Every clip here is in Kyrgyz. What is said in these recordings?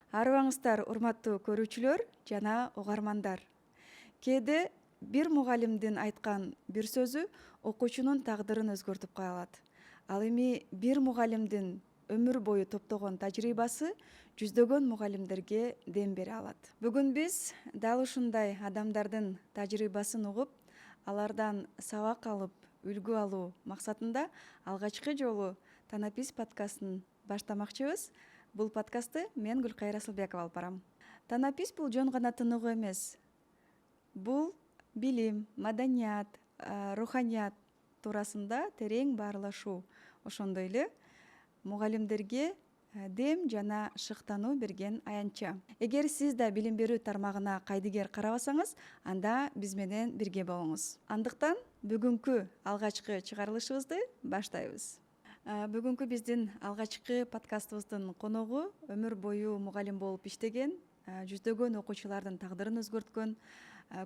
Арыбаңыздар, урматтуу көрүүчүлөр жана угармандар. Кээде бир мугалимдин айткан бир сөзү окуучунун тагдырын өзгөртүп кое алат. Ал эми бир мугалимдин өмүр бою топтогон тажрыйбасы жүздөгөн мугалимдерге дем бере алат. Бүгүн биз дал ушундай адамдардын тажрыйбасын угуп, алардан сабак алып, үлгү алуу максатында алгачкы жолу Танапис подкастын баштамакчыбыз. Бул подкастты мен Гүлкайыр Асылбекова алып барам. Танапис бул жөн гана тыныгуу эмес. Бул билим, маданият, руханият туурасында терең баарлашуу. Ошондой эле мугалимдерге дем жана шыктануу берген аянтча. Эгер сиз да билим берүү тармагына кайдыгер карабасаңыз, анда биз менен бирге болуңуз. Андыктан бүгүнкү алгачкы чыгарылышыбызды баштайбыз. Бүгүнкү биздин алгачкы подкастыбыздын коногу өмүр бою мугалим болуп иштеген, жүздөгөн окуучулардын тагдырын өзгөрткөн,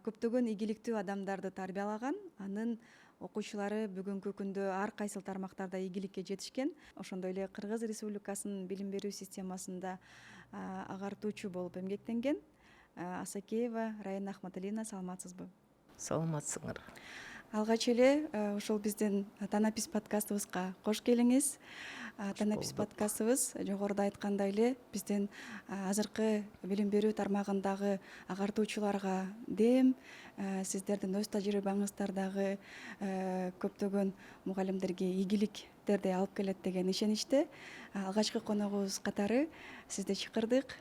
көптөгөн ийгиликтүү адамдарды тарбиялаган, анын окуучулары бүгүнкү күндө ар кайсыл тармактарда ийгиликке жетишкен, ошондой эле Кыргыз Республикасынын билим берүү системасында агартуучу болуп эмгектенген Асакеева Райына Ахматалина. Саламатсызбы? Саламатсыңар. Алгач эле ушул биздин Танапис подкастыбызга кош келиңиз. Танапис подкастыбыз жогоруда айткандай эле биздин азыркы билим берүү тармагындагы агартуучуларга дем, сиздердин өз тажрыйбаңыздардагы көптөгөн мугалимдерге ийгиликтерди алып келет деген ишеничте алгачкы коногубуз катары сизди чакырдык.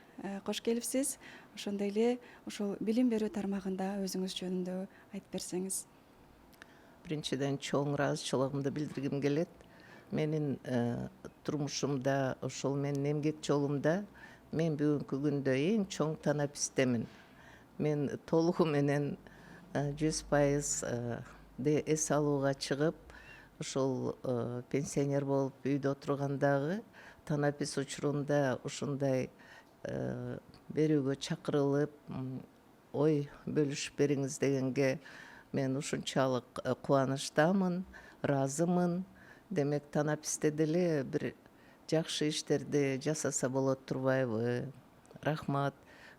Кош келипсиз. Ошондой эле ушул билим берүү тармагында өзүңүз жөнүндө айтып берсеңиз. Биринчиден чоң ыраазычылыгымды билдиргим келет. Менин турмушумда, ошол менин эмгек жолумда мен бүгүнкү күндө эң чоң танапистемин. Мен толугу менен 100% эс алууга чыгып, ошол пенсионер болуп үйдө отургандагы танапис учурунда ушундай берүүгө чакырылып, ой бөлүшүп бериңиз дегенге мен ушунчалык кубанычтамын, ыраазымын. Демек, танаписте деле бир жакшы иштерди жасаса болот турбайбы? Рахмат,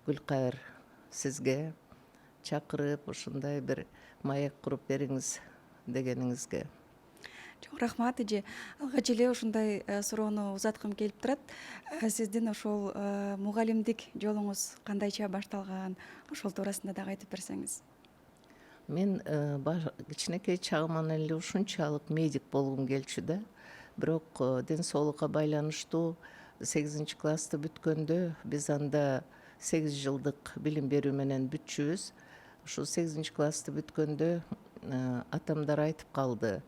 Гүлкайыр, сизге чакырып, ушундай бир маек куруп бериңиз дегениңизге. Чоң рахмат эже. Алгач эле ушундай суроону узаткым келип турат. Сиздин ошол мугалимдик жолуңуз кандайча башталган? Ошол туурасында дагы айтып берсеңиз. Мен кичинекей чагыман эле ушунчалык медик болгум келчү да. Бирок ден соолукка байланыштуу 8-классты бүткөндө биз анда 8 жылдык билим берүү менен бүтчүбүз. Ушул 8-классты бүткөндө атамдар айтып калды.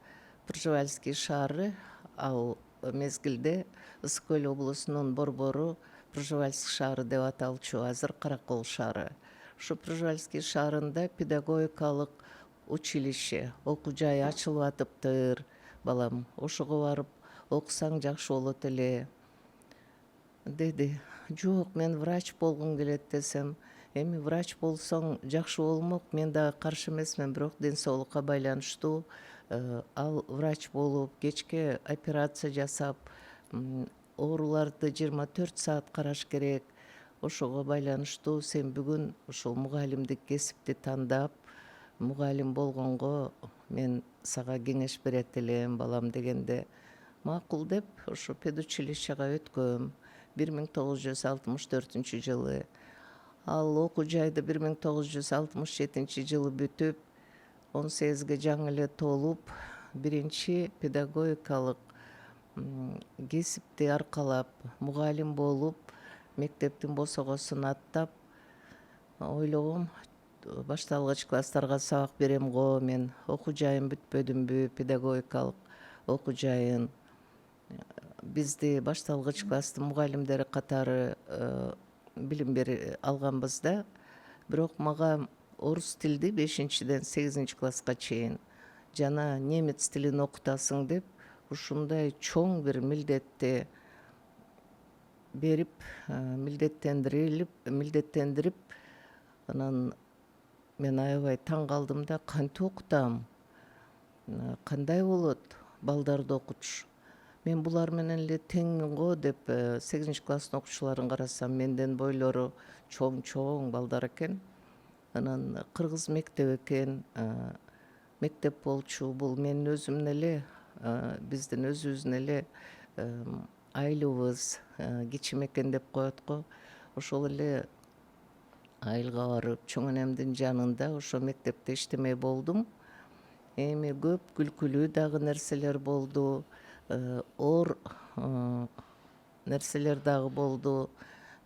Пржевальский шаары ал мезгилде Ысык Көл облусунун борбору Пржевальский шаары деп аталчу, азыр Каракол шаары. Ушу Пржевальский шаарында педагогикалык училище, окуу жай ачылып атыптыр. Балам, ошого барып окусаң жакшы болот эле деди. Жок, мен врач болгум келет десем, эми врач болсоң жакшы болмок, мен дагы каршы эмесмин, бирок ден соолукка байланыштуу ал врач болуп, кечке операция жасап, ооруларды 24 саат караш керек. Ошого байланыштуу сен бүгүн ушул мугалимдик кесипти тандап, мугалим болгонго мен сага кеңеш берет элем, балам дегенде, макул деп ошо педучилищега өткөм 1964 жылы. Ал окуу жайды 1967 жылы бүтүп, 18ге жаңы эле толуп, биринчи педагогикалык кесипти аркалап, мугалим болуп, мектептин босогосун аттап, ойлогом, башталгыч класстарга сабак берем го, мен окуу жайым бүтпөдүмбү, педагогикалык окуу жайын. Бизди башталгыч класстын мугалимдери катары билим бери алганбыз да. Бирок мага орус тилди 5-ден 8-класска чейин жана немец тилин окутасың деп ушундай чоң бир милдетти берип, милдеттендирип, анан мен аябай таң калдым да, кантип окутам, кандай болот балдарды окутуш. мен булар менен эле теңмин го деп 8-класстын окуучуларын карасам менден бойлору чоң балдар экен. Анан кыргыз мектеп экен, мектеп болчу. Бул менин өзүмдүн эле, биздин өзүбүздүн эле айылыбыз кичим экен деп коет го. Ошол эле айылга барып, чоң энемдин жанында ошо мектепте иштемей болдум. Эми көп күлкүлүү дагы нерселер болду, оор нерселер дагы болду.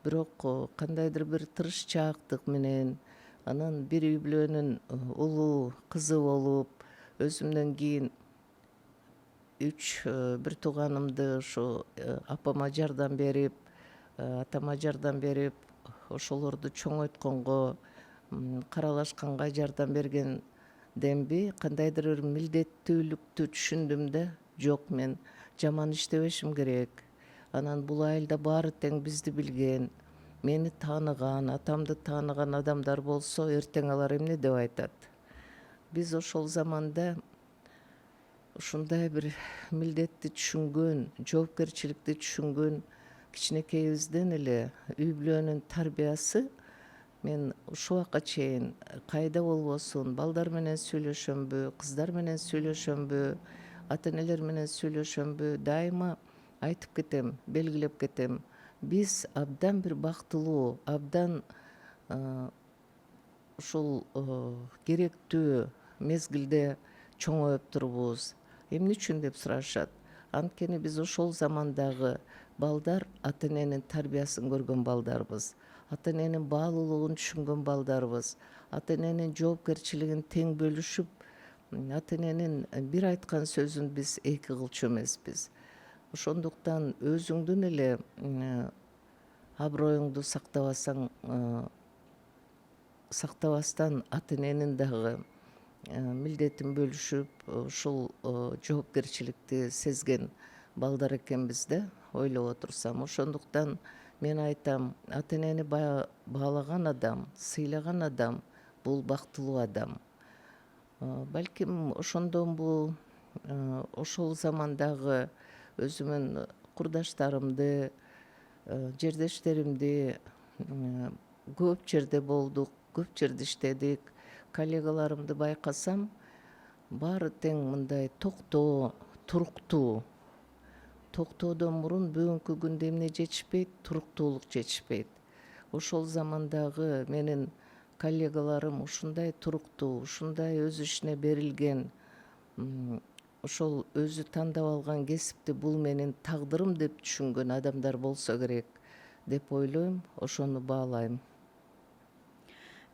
Бирок кандайдыр бир тырышчаактык менен анан бир үй бүлөнүн улуу кызы болуп, өзүмдөн кийин 3 бир тууганымды ушу апама жардам берип, атама жардам берип, ошолорду чоңойтконго, каралашканга жардам бергенденби кандайдыр бир милдеттүүлүктү түшүндүм да. Жок, мен жаман иштебешим керек. Анан бул айылда баары тең бизди билген, мени тааныган, атамды тааныган адамдар болсо, эртең алар эмне деп айтат? Биз ошол заманда ушундай бир милдетти түшүнгөн, жоопкерчиликти түшүнгөн кичинекейибизден эле үй бүлөнүн тарбиясы мен ушул убакка чейин кайда болбосун, балдар менен сүйлөшөмбү, кыздар менен сүйлөшөмбү, ата-энелер менен сүйлөшөмбү, дайыма айтып кетем, белгилеп кетем. Биз абдан бир бактылуу, абдан ушул керектүү мезгилде чоңоюп турбуз. Эмне үчүн деп сурашат. Анткени биз ошол замандагы балдар ата-эненин тарбиясын көргөн балдарбыз. Ата-эненин баалуулугун түшүнгөн балдарбыз. Ата-эненин жоопкерчилигин тең бөлүшүп, ата-эненин бир айткан сөзүн биз эки кылчу эмеспиз. Ошондуктан өзүңдүн эле аброюңду сактабастан ата-эненин дагы милдетин бөлүшүп, ушул жоопкерчиликти сезген балдар экенбиз да, ойлоп отурсам. Ошондуктан мен айтам, ата-энени баалаган адам, сыйлаган адам бул бактылуу адам. Балким ошондон бул ошол замандагы өзүмдүн курдаштарымды, жердештеримди көп жерде болдук, көп жерде иштедик. Коллегаларымды байкасам, баары тең мындай токтоо, туруктуу. Токтоодон мурун бүгүнкү күндө эмне жетишпейт? Туруктуулук жетишпейт. Ошол замандагы менин коллегаларым ушундай туруктуу, ушундай өз ишине берилген, ошол өзү тандап алган кесипти бул менин тагдырым деп түшүнгөн адамдар болсо керек деп ойлойм, ошону баалайм.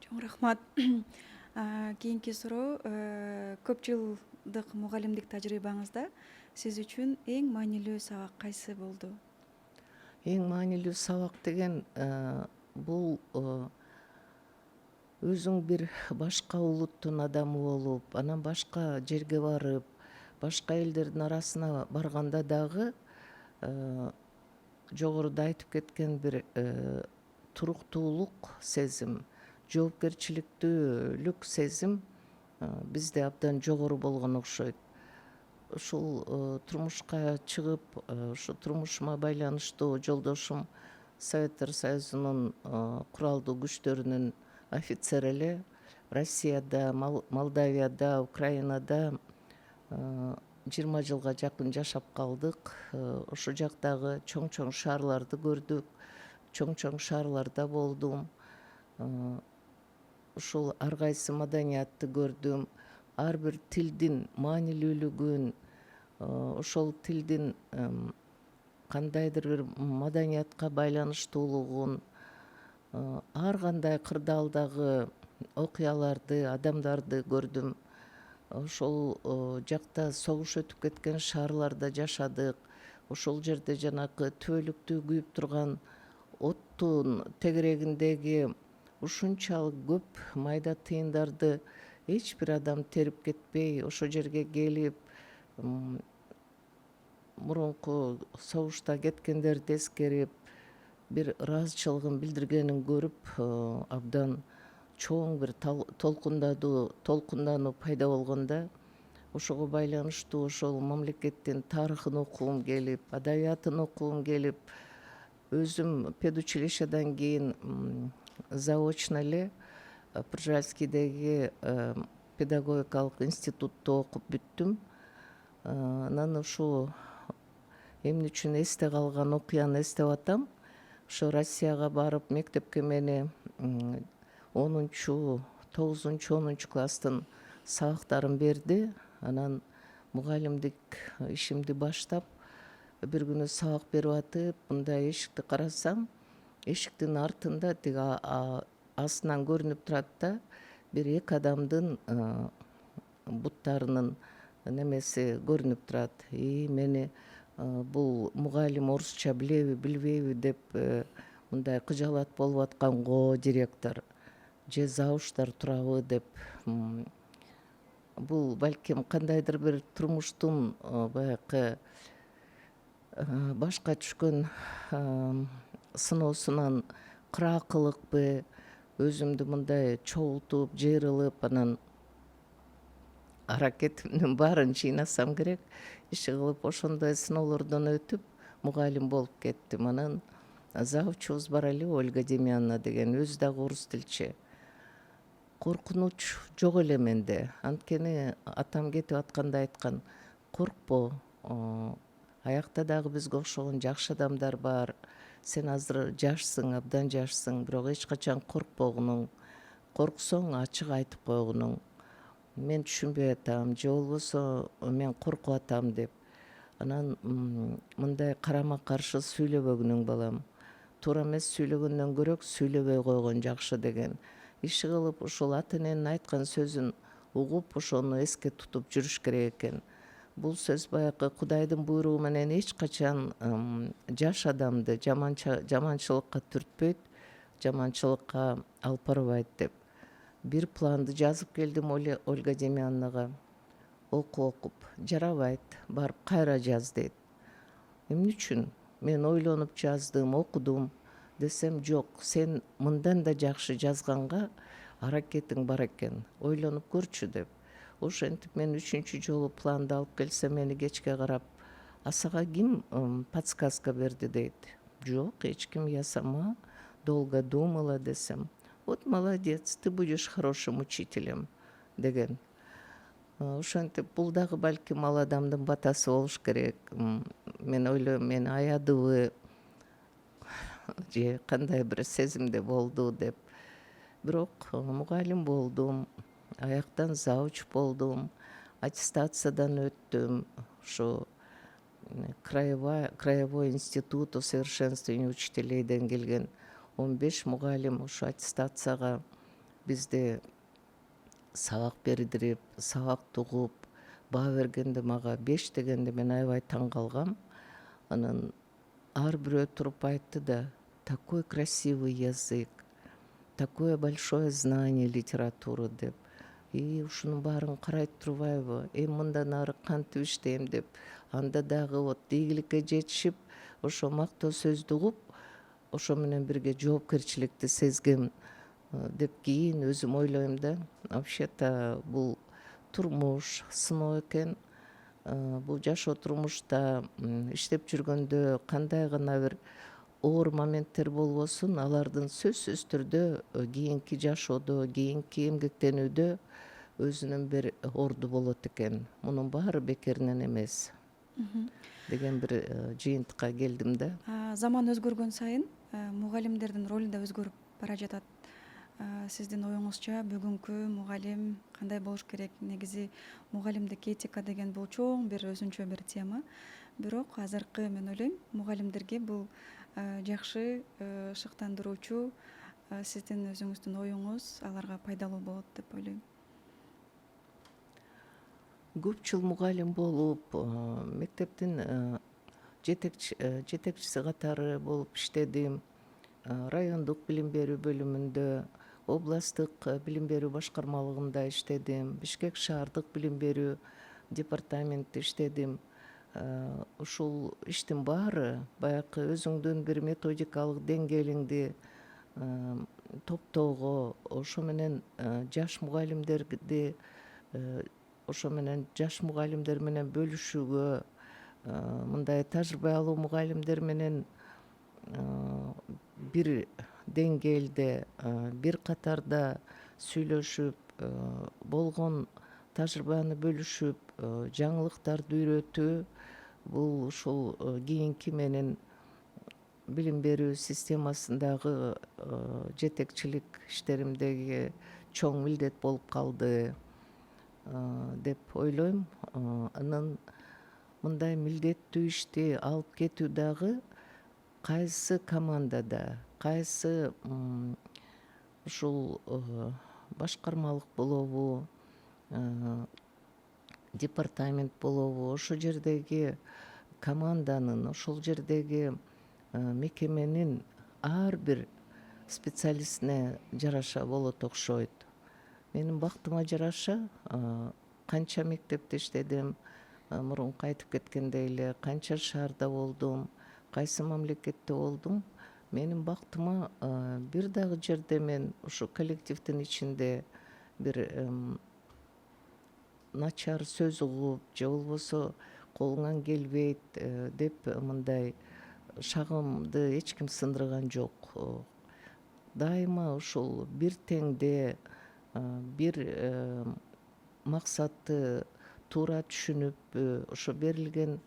Чоң рахмат. Кийинки суроо, көп жылдык мугалимдик тажрыйбаңызда сиз үчүн эң маанилүү сабак кайсы болду? Эң маанилүү сабак деген бул өзүң бир башка улуттун адамы болуп, анан башка жерге барып, башка элдердин арасына барганда дагы жогоруда айтып кеткен бир туруктуулук сезим, жоопкерчиликтүүлүк сезим бизде абдан жогору болгон окшойт. Ушул турмушка чыгып, ушу турмушума байланыштуу жолдошум Советтер Союзунун куралдуу күчтөрүнүн офицери эле. Россияда, Молдавияда, Украинада 20 жылга жакын жашап калдык. Ошол жактагы чоң шаарларды көрдүк, чоң шаарларда болдум. Ушул ар кайсы маданиятты көрдүм. Ар бир тилдин маанилүүлүгүн, ошол тилдин кандайдыр бир маданиятка байланыштуулугун, ар кандай кырдаалдагы окуяларды, адамдарды көрдүм. Ошол жакта согуш өтүп кеткен шаарларда жашадык. Ошол жерде жанакы түбөлүктүү күйүп турган оттун тегерегиндеги ушунчалык көп майда тыйындарды эч бир адам терип кетпей, ошол жерге келип, мурунку согушта кеткендерди эскерип, бир ыраазычылыгын билдиргенин көрүп, абдан чоң бир толкундануу пайда болгондо, ошого байланыштуу ошол мамлекеттин тарыхын окугум келип, адабиятын окугум келип, өзүм педучилищеден кийин заочно эле Пыржальскийдеги педагогикалык институтта окуп бүттүм. Анан ушул эмне үчүн эсте калган окуяны эстеп атам. Ошо Россияга барып мектепке мени 9-10 класстын сабактарын берди. Анан мугалимдик ишимди баштап, бир күнү сабак берип атып, мындай эшикти карасам, эшиктин артында тиги астынан көрүнүп турат да, бир 2 адамдын буттарынын немеси көрүнүп турат. Мени бул мугалим орусча билеби, билбейби деп мындай кыжаалат болуп атканго директор, же завучтар турабы деп. Бул балким кандайдыр бир турмуштун баягы башка түшкөн сыноосунан кыраакылыкпы, өзүмдү мындай чогултуп, жыйрылып, анан аракетимдин баарын жыйнасам керек. Иши кылып ошондой сыноолордон өтүп, мугалим болуп кеттим. Анан завучубуз бар эле, Ольга Демьяновна деген, өзү дагы орус тилчи. Коркунуч жок эле менде. Анткени атам кетип атканда айткан, коркпо, аякта дагы бизге окшогон жакшы адамдар бар. Сен азыр жашсың, абдан жашсың, бирок эч качан коркпогунуң. Корксоң ачык айтып койгунуң. Мен түшүнбөй атам, же болбосо мен коркуп атам деп. Анан мындай карама каршы сүйлөбөгүнүң балам. Туура эмес сүйлөгөндөн көрө сүйлөбөй койгон жакшы деген. Иши кылып ушул ата эненин айткан сөзүн угуп, ошону эске тутуп жүрүш керек экен. Бул сөз баягы Кудайдын буйругу менен эч качан жаш адамды жаманчылыкка түртпөйт, жаманчылыкка алып барбайт деп. Бир планды жазып келдим Ольга Демьяновнага. Окуп, жарабайт, барып кайра жаз дейт. Эмне үчүн? Мен ойлонуп жаздым, окудум десем, жок, сен мындан да жакшы жазганга аракетиң бар экен, ойлонуп көрчү деп. Ошентип мен 3-чү жолу планды алып келсем, мени кечке карап, сага ким подсказка берди дейт. Жок, эч ким, я сама долго думала десем. Вот молодец, ты будешь хорошим учителем деген. Ошентип бул дагы балким ал адамдын батасы болуш керек. Мен ойлойм, мен аядыбы же кандай бир сезимде болду деп. Бирок мугалим болдум, аяктан завуч болдум, аттестациядан өттүм. Ошо Краевой институт усовершенствования учителейден келген 15 мугалим ошо аттестацияга бизди сабак бердирип, сабакты угуп, баа бергенде мага 5 дегенде мен аябай таң калгам. Анан ар бирөө туруп айтты да, такой красивый язык, такое большое знание литературы деп. Ушунун баарын карайт турбайбы? Мындан ары кантип иштейм деп. Анда дагы вот ийгиликке жетишип, ошо мактоо сөздү угуп, ошо менен бирге жоопкерчиликти сезгем деп кийин өзүм ойлойм да. Вообще-то бул турмуш, сыноо экен. Бул жашоо турмушта иштеп жүргөндө кандай гана бир оор моменттер болбосун, алардын сөзсүз түрдө кийинки жашоодо, кийинки эмгектенүүдө өзүнүн бир орду болот экен. Мунун баары бекеринен эмес деген бир жыйынтыкка келдим да. Заман өзгөргөн сайын мугалимдердин ролу да өзгөрүп бара жатат. Сиздин оюңузча бүгүнкү мугалим кандай болуш керек? Негизи мугалимдик этика деген бул чоң бир өзүнчө бир тема. Бирок азыркы мен ойлойм, мугалимдерге бул жакшы шыктандыруучу сиздин өзүңүздүн оюңуз аларга пайдалуу болот деп ойлойм. Көп жыл мугалим болуп, мектептин жетекчиси катары болуп иштедим. Райондук билим берүү бөлүмүндө, областтык билим берүү башкармалыгында иштедим. Бишкек шаардык билим берүү департаментте иштедим. Ушул иштин баары баягы өзүңдүн бир методикалык деңгээлиңди топтоого, ошо менен жаш мугалимдерди ошо менен жаш мугалимдер менен бөлүшүүгө, мындай тажрыйбалуу мугалимдер менен бир деңгээлде, бир катарда сүйлөшүп, болгон тажрыйбаны бөлүшүп, жаңылыктарды үйрөтүү бул ушул кийинки менин билим берүү системасындагы жетекчилик иштеримдеги чоң милдет болуп калды деп ойлойм. Анан мындай милдеттүү ишти алып кетүү дагы кайсы командада, кайсы ушул башкармалык болобу, департамент болобу, ошол жердеги команданын, ошол жердеги мекеменин ар бир специалистине жараша болот окшойт. Менин бактыма жараша канча мектепте иштедим, мурунку айтып кеткендей эле канча шаарда болдум, кайсы мамлекетте болдум. Менин бактыма бир дагы жерде мен ушу коллективдин ичинде бир начар сөз угуп же болбосо колуңан келбейт деп мындай шагымды эч ким сындырган жок. Дайыма ушул бир теңде, бир максатты туура түшүнүп, ошо берилген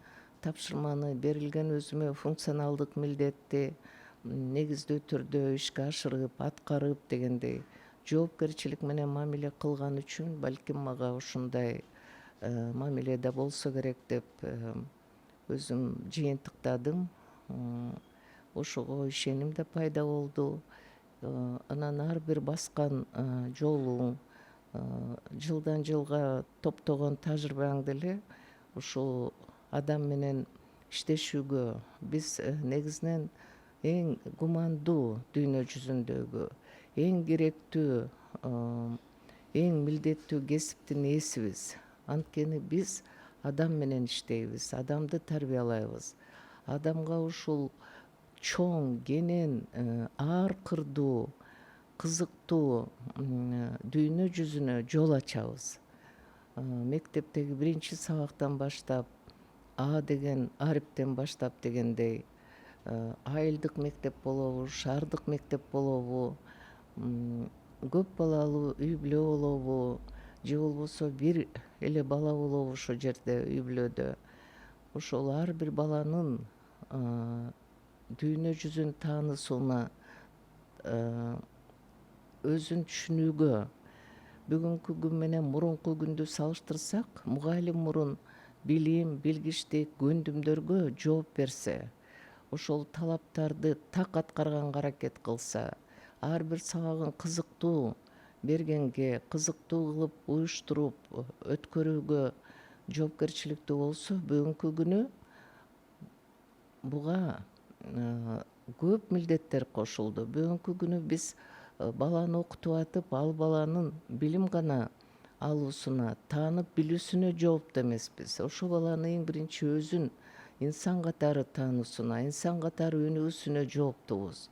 тапшырманы, берилген өзүмө функционалдык милдетти негиздүү түрдө ишке ашырып, аткарып дегендей жоопкерчилик менен мамиле кылган үчүн балким мага ушундай мамиледе болсо керек деп өзүм жыйынтыктадым. Ошого ишеним да пайда болду. Анан ар бир баскан жолуң, жылдан жылга топтогон тажрыйбаңды эле ушул адам менен иштешүүгө, биз негизинен эң гумандуу дүйнө жүзүндөгү эң керектүү, эң милдеттүү кесиптин ээсибиз. Анткени биз адам менен иштейбиз, адамды тарбиялайбыз. Адамга ушул чоң, кенен, ар кырдуу, кызыктуу дүйнө жүзүнө жол ачабыз. Мектептеги биринчи сабактан баштап, А деген ариптен баштап дегендей, айылдык мектеп болобу, шаардык мектеп болобу, көп балалуу үй бүлө болобу, же болбосо бир эле бала болобу ошол жерде үй бүлөдө. Ошол ар бир баланын дүйнө жүзүн таанысууна, өзүн түшүнүүгө, бүгүнкү күн менен мурунку күндү салыштырсак, мугалим мурун билим, билгичтик, көндүмдөргө жооп берсе, ошол талаптарды так аткарганга аракет кылса, ар бир сабагын кызыктуу бергенге, кызыктуу кылып уюштуруп өткөрүүгө жоопкерчиликтүү болсо, бүгүнкү күнү буга көп милдеттер кошулду. Бүгүнкү күнү биз баланы окутуп атып, ал баланын билим гана алуусуна, таанып билүүсүнө жоопту эмеспиз. Ошол баланы эң биринчи өзүн инсан катары таануусуна, инсан катары өнүгүүсүнө жооптубуз.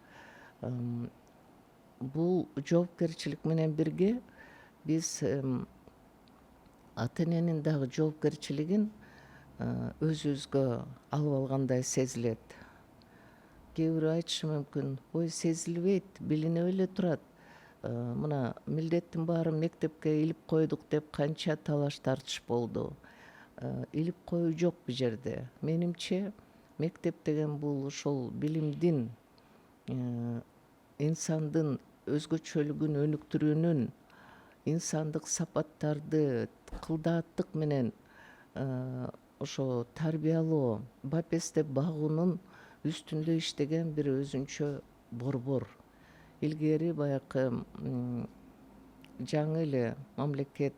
Бул жоопкерчилик менен бирге биз ата эненин дагы жоопкерчилигин өзүбүзгө алып алгандай сезилет. Кээ бирөө айтышы мүмкүн, ой сезилбейт, билинип эле турат. Мына милдеттин баарын мектепке илип койдук деп канча талаш тартыш болду. Илип коюу жок бул жерде. Менимче мектеп деген бул ошол билимдин, инсандын өзгөчөлүгүн өнүктүрүүнүн, инсандык сапаттарды кылдааттык менен ошо тарбиялоо, бапестеп багуунун үстүндө иштеген бир өзүнчө борбор. Илгери баягы жаңы эле мамлекет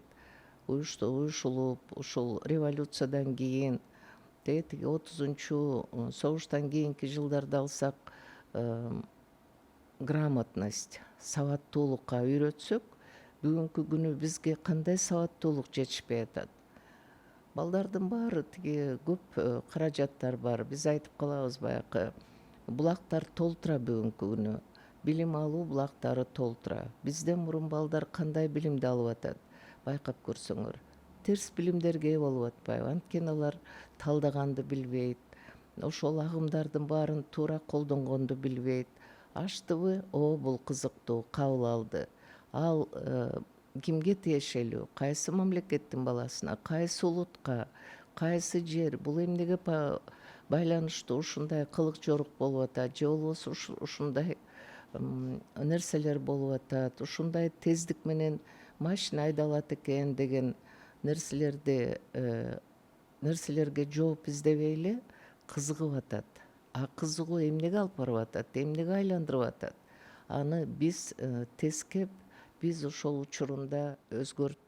уюшулуп, ушул революциядан кийин, тиги 30 согуштан кийинки жылдарды алсак, грамотность, сабаттуулукка үйрөтсөк, бүгүнкү күнү бизге кандай сабаттуулук жетишпей атат. Балдардын баары тиги көп каражаттар бар. Биз айтып калабыз баягы булактар толтура бүгүнкү күнү. Билим алуу булактары толтура. Бизден мурун балдар кандай билимди алып атат? Байкап көрсөңөр. терс билимдерге ээ болуп атпайбы, анткени алар талдаганды билбейт, ошол агымдардын баарын туура колдонгонду билбейт. Ачтыбы, бул кызыктуу, кабыл алды. Ал кимге тиешелүү, кайсы мамлекеттин баласына, кайсы улутка, кайсы жер, бул эмнеге байланыштуу ушундай кылык жорук болуп атат, же болбосо ушундай нерселер болуп атат, ушундай тездик менен машина айдалат экен деген нерселерге жооп издебей эле кызыгып атат. А кызыгуу эмнеге алып барып атат, эмнеге айландырып атат? Аны биз тескеп, биз ошол учурунда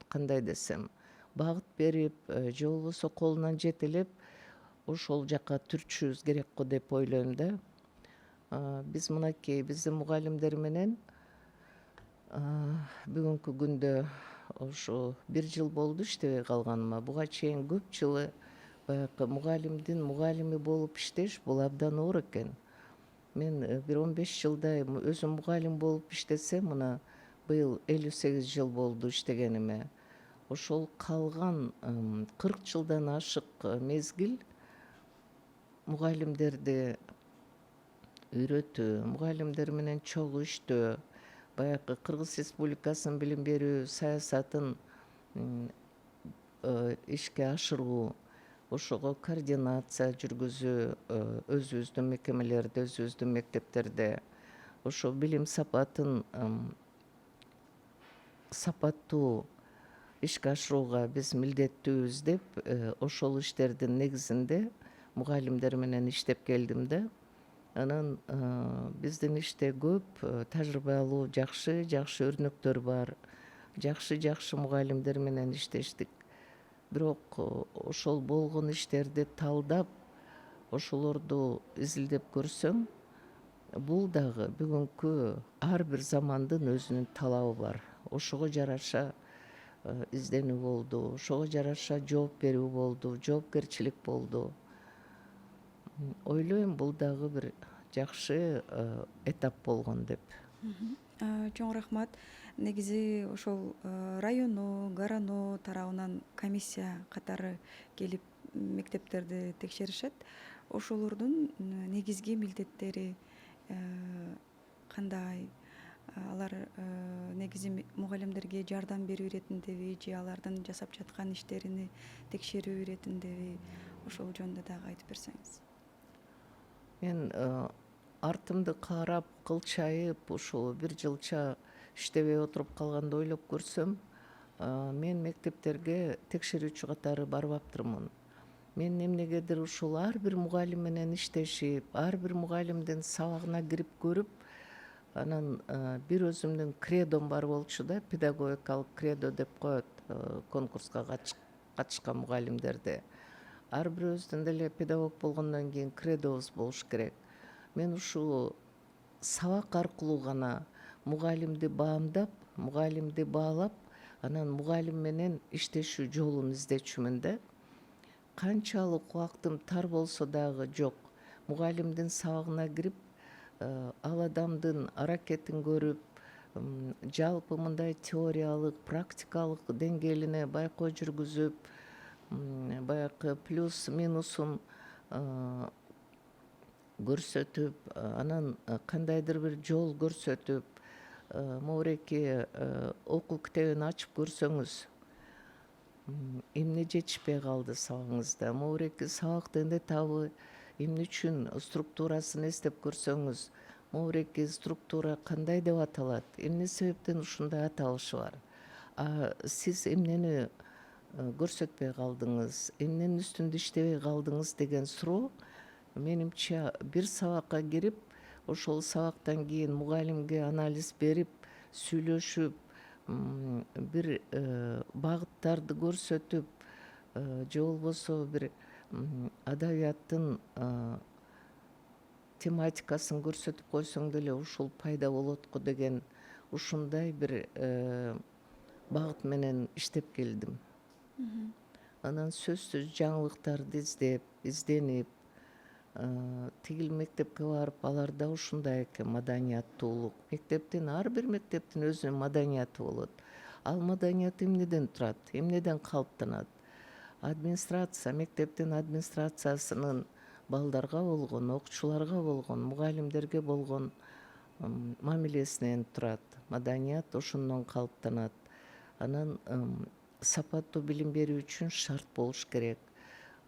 кандай десем, багыт берип, же болбосо колунан жетелеп ошол жака түртүшүбүз керек го деп ойлойм да. Биз мынакей биздин мугалимдер менен бүгүнкү күндө ошо 1 жыл болду иштебей калганыма. Буга чейин көп жылы баягы мугалимдин мугалими болуп иштеш бул абдан оор экен. Мен бир 15 жылдай өзүм мугалим болуп иштесем, мына быйыл 58 жыл болду иштегениме. Ошол калган 40 жылдан ашык мезгил мугалимдерди үйрөтүү, мугалимдер менен чогуу иштөө, баягы Кыргыз Республикасынын билим берүү саясатын ишке ашыруу, ошого координация жүргүзүү, өзүбүздүн мекемелерде, өзүбүздүн мектептерде, ошо билим сапатын сапаттуу ишке ашырууга биз милдеттүүбүз деп, ошол иштердин негизинде мугалимдер менен иштеп келдим да. Анан биздин иште көп тажрыйбалуу жакшы өрнөктөр бар. Жакшы мугалимдер менен иштештик. Бирок ошол болгон иштерди талдап, ошолорду изилдеп көрсөң, бул дагы бүгүнкү ар бир замандын өзүнүн талабы бар. Ошого жараша изденүү болду, ошого жараша жооп берүү болду, жоопкерчилик болду. Ойлойм, бул дагы бир жакшы этап болгон деп. Чоң рахмат. Негизи ошол району, гарано тарабынан комиссия катары келип мектептерди текшеришет. Ошолордун негизги милдеттери кандай? Алар негизи мугалимдерге жардам берүү иретиндеби, же алардын жасап жаткан иштерини текшерүү иретиндеби? Ошол жөнүндө дагы айтып берсеңиз. Мен артымды карап, кылчайып, ушул 1 жылча иштебей отуруп калганды ойлоп көрсөм, мен мектептерге текшерүүчү катары барбаптырмын. Мен эмнегедир ушул ар бир мугалим менен иштешип, ар бир мугалимдин сабагына кирип көрүп, анан бир өзүмдүн кредом бар болчу да, педагогикалык кредо деп коет конкурска катышкан мугалимдерде. Ар бирөөбүздүн деле педагог болгондон кийин кредобуз болуш керек. Мен ушул сабак аркылуу гана мугалимди баамдап, мугалимди баалап, анан мугалим менен иштешүү жолун издечүмүн да. Канчалык убактым тар болсо дагы жок. Мугалимдин сабагына кирип, ал адамдын аракетин көрүп, жалпы мындай теориялык, практикалык деңгээлине байкоо жүргүзүп, баягы плюс минусун көрсөтүп, анан кандайдыр бир жол көрсөтүп, моуреки окуу китебин ачып көрсөңүз, эмне жетишпей калды сабагыңызда, моуреки сабактын этабы эмне үчүн структурасын эстеп көрсөңүз, моуреки структура кандай деп аталат, эмне себептен ушундай аталышы бар, сиз эмнени көрсөтпөй калдыңыз, эмненин үстүндө иштебей калдыңыз деген суроо менимче бир сабакка кирип, ошол сабактан кийин мугалимге анализ берип, сүйлөшүп, бир багыттарды көрсөтүп, же болбосо бир адабияттын тематикасын көрсөтүп койсоң деле ушул пайда болот го деген ушундай бир багыт менен иштеп келдим. Анан сөзсүз жаңылыктарды изденип, тигил мектепке барып, аларда ушундай экен маданияттуулук. Ар бир мектептин өзүнүн маданияты болот. Ал маданият эмнеден турат, эмнеден калыптанат? Администрация, мектептин администрациясынын балдарга болгон, окуучуларга болгон, мугалимдерге болгон мамилесинен турат. Маданият ошондон калыптанат. Анан сапаттуу билим берүү үчүн шарт болуш керек.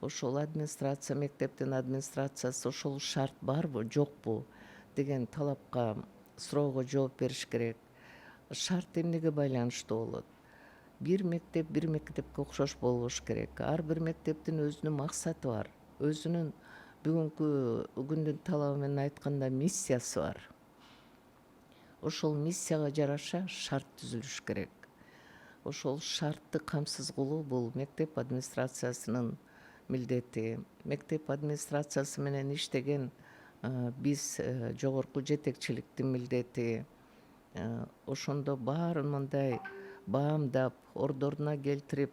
Ошол администрация, мектептин администрациясы ошол шарт барбы, жокпу деген талапка, суроого жооп бериш керек. Шарт эмнеге байланыштуу болот? Бир мектепке окшош болбош керек. Ар бир мектептин өзүнүн максаты бар. Өзүнүн бүгүнкү күндүн талабы менен айтканда миссиясы бар. Ошол миссияга жараша шарт түзүлүш керек. Ошол шартты камсыз кылуу бул мектеп администрациясынын милдети. Мектеп администрациясы менен иштеген биз жогорку жетекчиликтин милдети. Ошондо баарын мындай баамдап, ордоруна келтирип,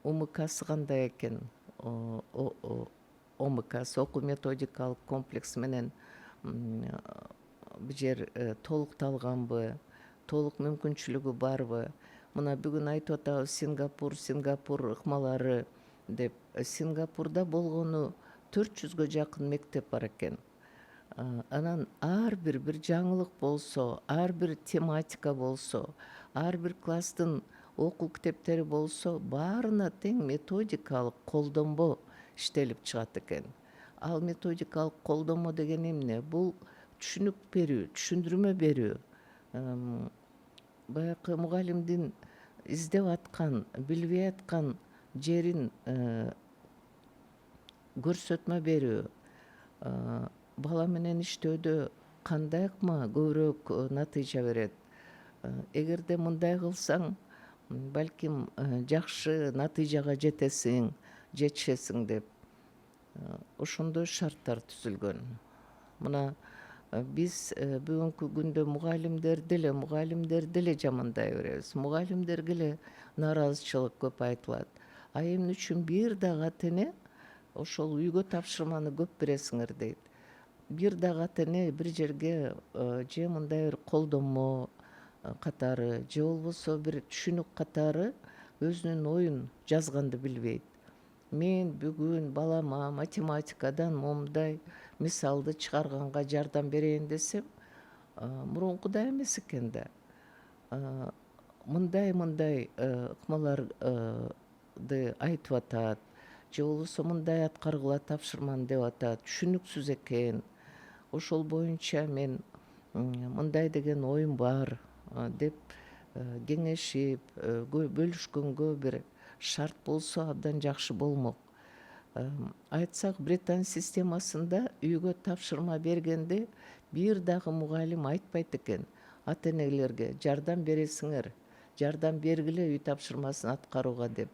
УМКсы кандай экен, ОМКсы, окуу методикалык комплекс менен бул жер толукталганбы, толук мүмкүнчүлүгү барбы? Мына бүгүн айтып атабыз Сингапур ыкмалары деп. Сингапурда болгону 400гө жакын мектеп бар экен. Анан ар бир жаңылык болсо, ар бир тематика болсо, ар бир класстын окуу китептери болсо, баарына тең методикалык колдонмо иштелип чыгат экен. Ал методикалык колдонмо деген эмне? Бул түшүнүк берүү, түшүндүрмө берүү. Баягы мугалимдин издеп аткан, билбей аткан жерин көрсөтмө берүү. Бала менен иштөөдө кандай ыкма көбүрөөк натыйжа берет? Эгерде мындай кылсаң, балким жакшы натыйжага жетишесиң деп. Ошондой шарттар түзүлгөн. Мына биз бүгүнкү күндө мугалимдерди деле жамандай беребиз. Мугалимдерге эле нааразычылык көп айтылат. А эмне үчүн бир дагы ата-эне ошол үйгө тапшырманы көп бересиңер дейт. Бир дагы ата-эне бир жерге же мындай бир колдонмо катары, же болбосо бир түшүнүк катары өзүнүн оюн жазганды билбейт. Мен бүгүн балама математикадан момундай мисалды чыгарганга жардам берейин десем, мурункудай эмес экен да. Мындай ыкмаларды айтып атат, же болбосо мындай аткаргыла тапшырманы деп атат, түшүнүксүз экен. Ошол боюнча мен мындай деген оюм бар деп кеңешип, бөлүшкөнгө бир шарт болсо абдан жакшы болмок. Айтсак, Британ системасында үйгө тапшырма бергенде бир дагы мугалим айтпайт экен ата-энелерге жардам бересиңер, жардам бергиле үй тапшырмасын аткарууга деп.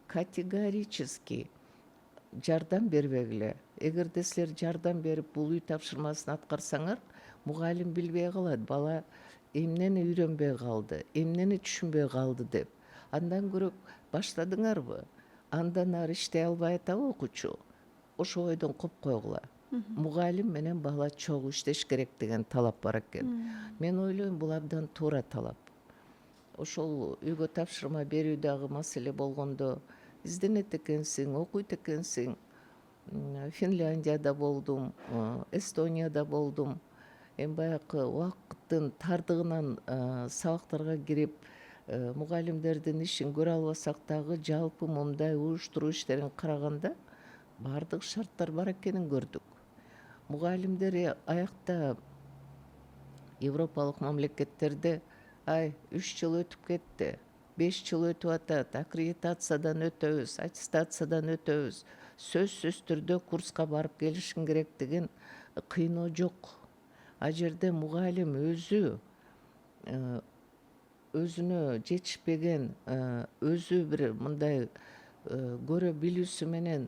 Категорически жардам бербегиле. Эгерде силер жардам берип бул үй тапшырмасын аткарсаңар, мугалим билбей калат, бала эмнени үйрөнбөй калды, эмнени түшүнбөй калды деп. Андан көрөк баштадыңарбы? Андан ары иштей албай атабы окуучу? Ошо ойдон коп койгула. Мугалим менен бала чогуу иштеш керек деген талап бар экен. Мен ойлойм, бул абдан туура талап. Ошол үйгө тапшырма берүүдагы маселе болгондо изденет экенсиң, окуйт экенсиң. Финляндияда болдум, Эстонияда болдум. Баягы убакыттын тардыгынан сабактарга кирип, мугалимдердин ишин көрө албасак дагы жалпы момундай уюштуруу иштерин караганда баардык шарттар бар экенин көрдүк. Мугалимдер аякта европалык мамлекеттерде 3 жыл өтүп кетти, 5 жыл өтүп атат, аккредитациядан өтөбүз, аттестациядан өтөбүз, сөзсүз түрдө курска барып келишиң керек деген кыйноо жок. А жерде мугалим өзүнө жетишпеген, өзү бир мындай көрө билүүсү менен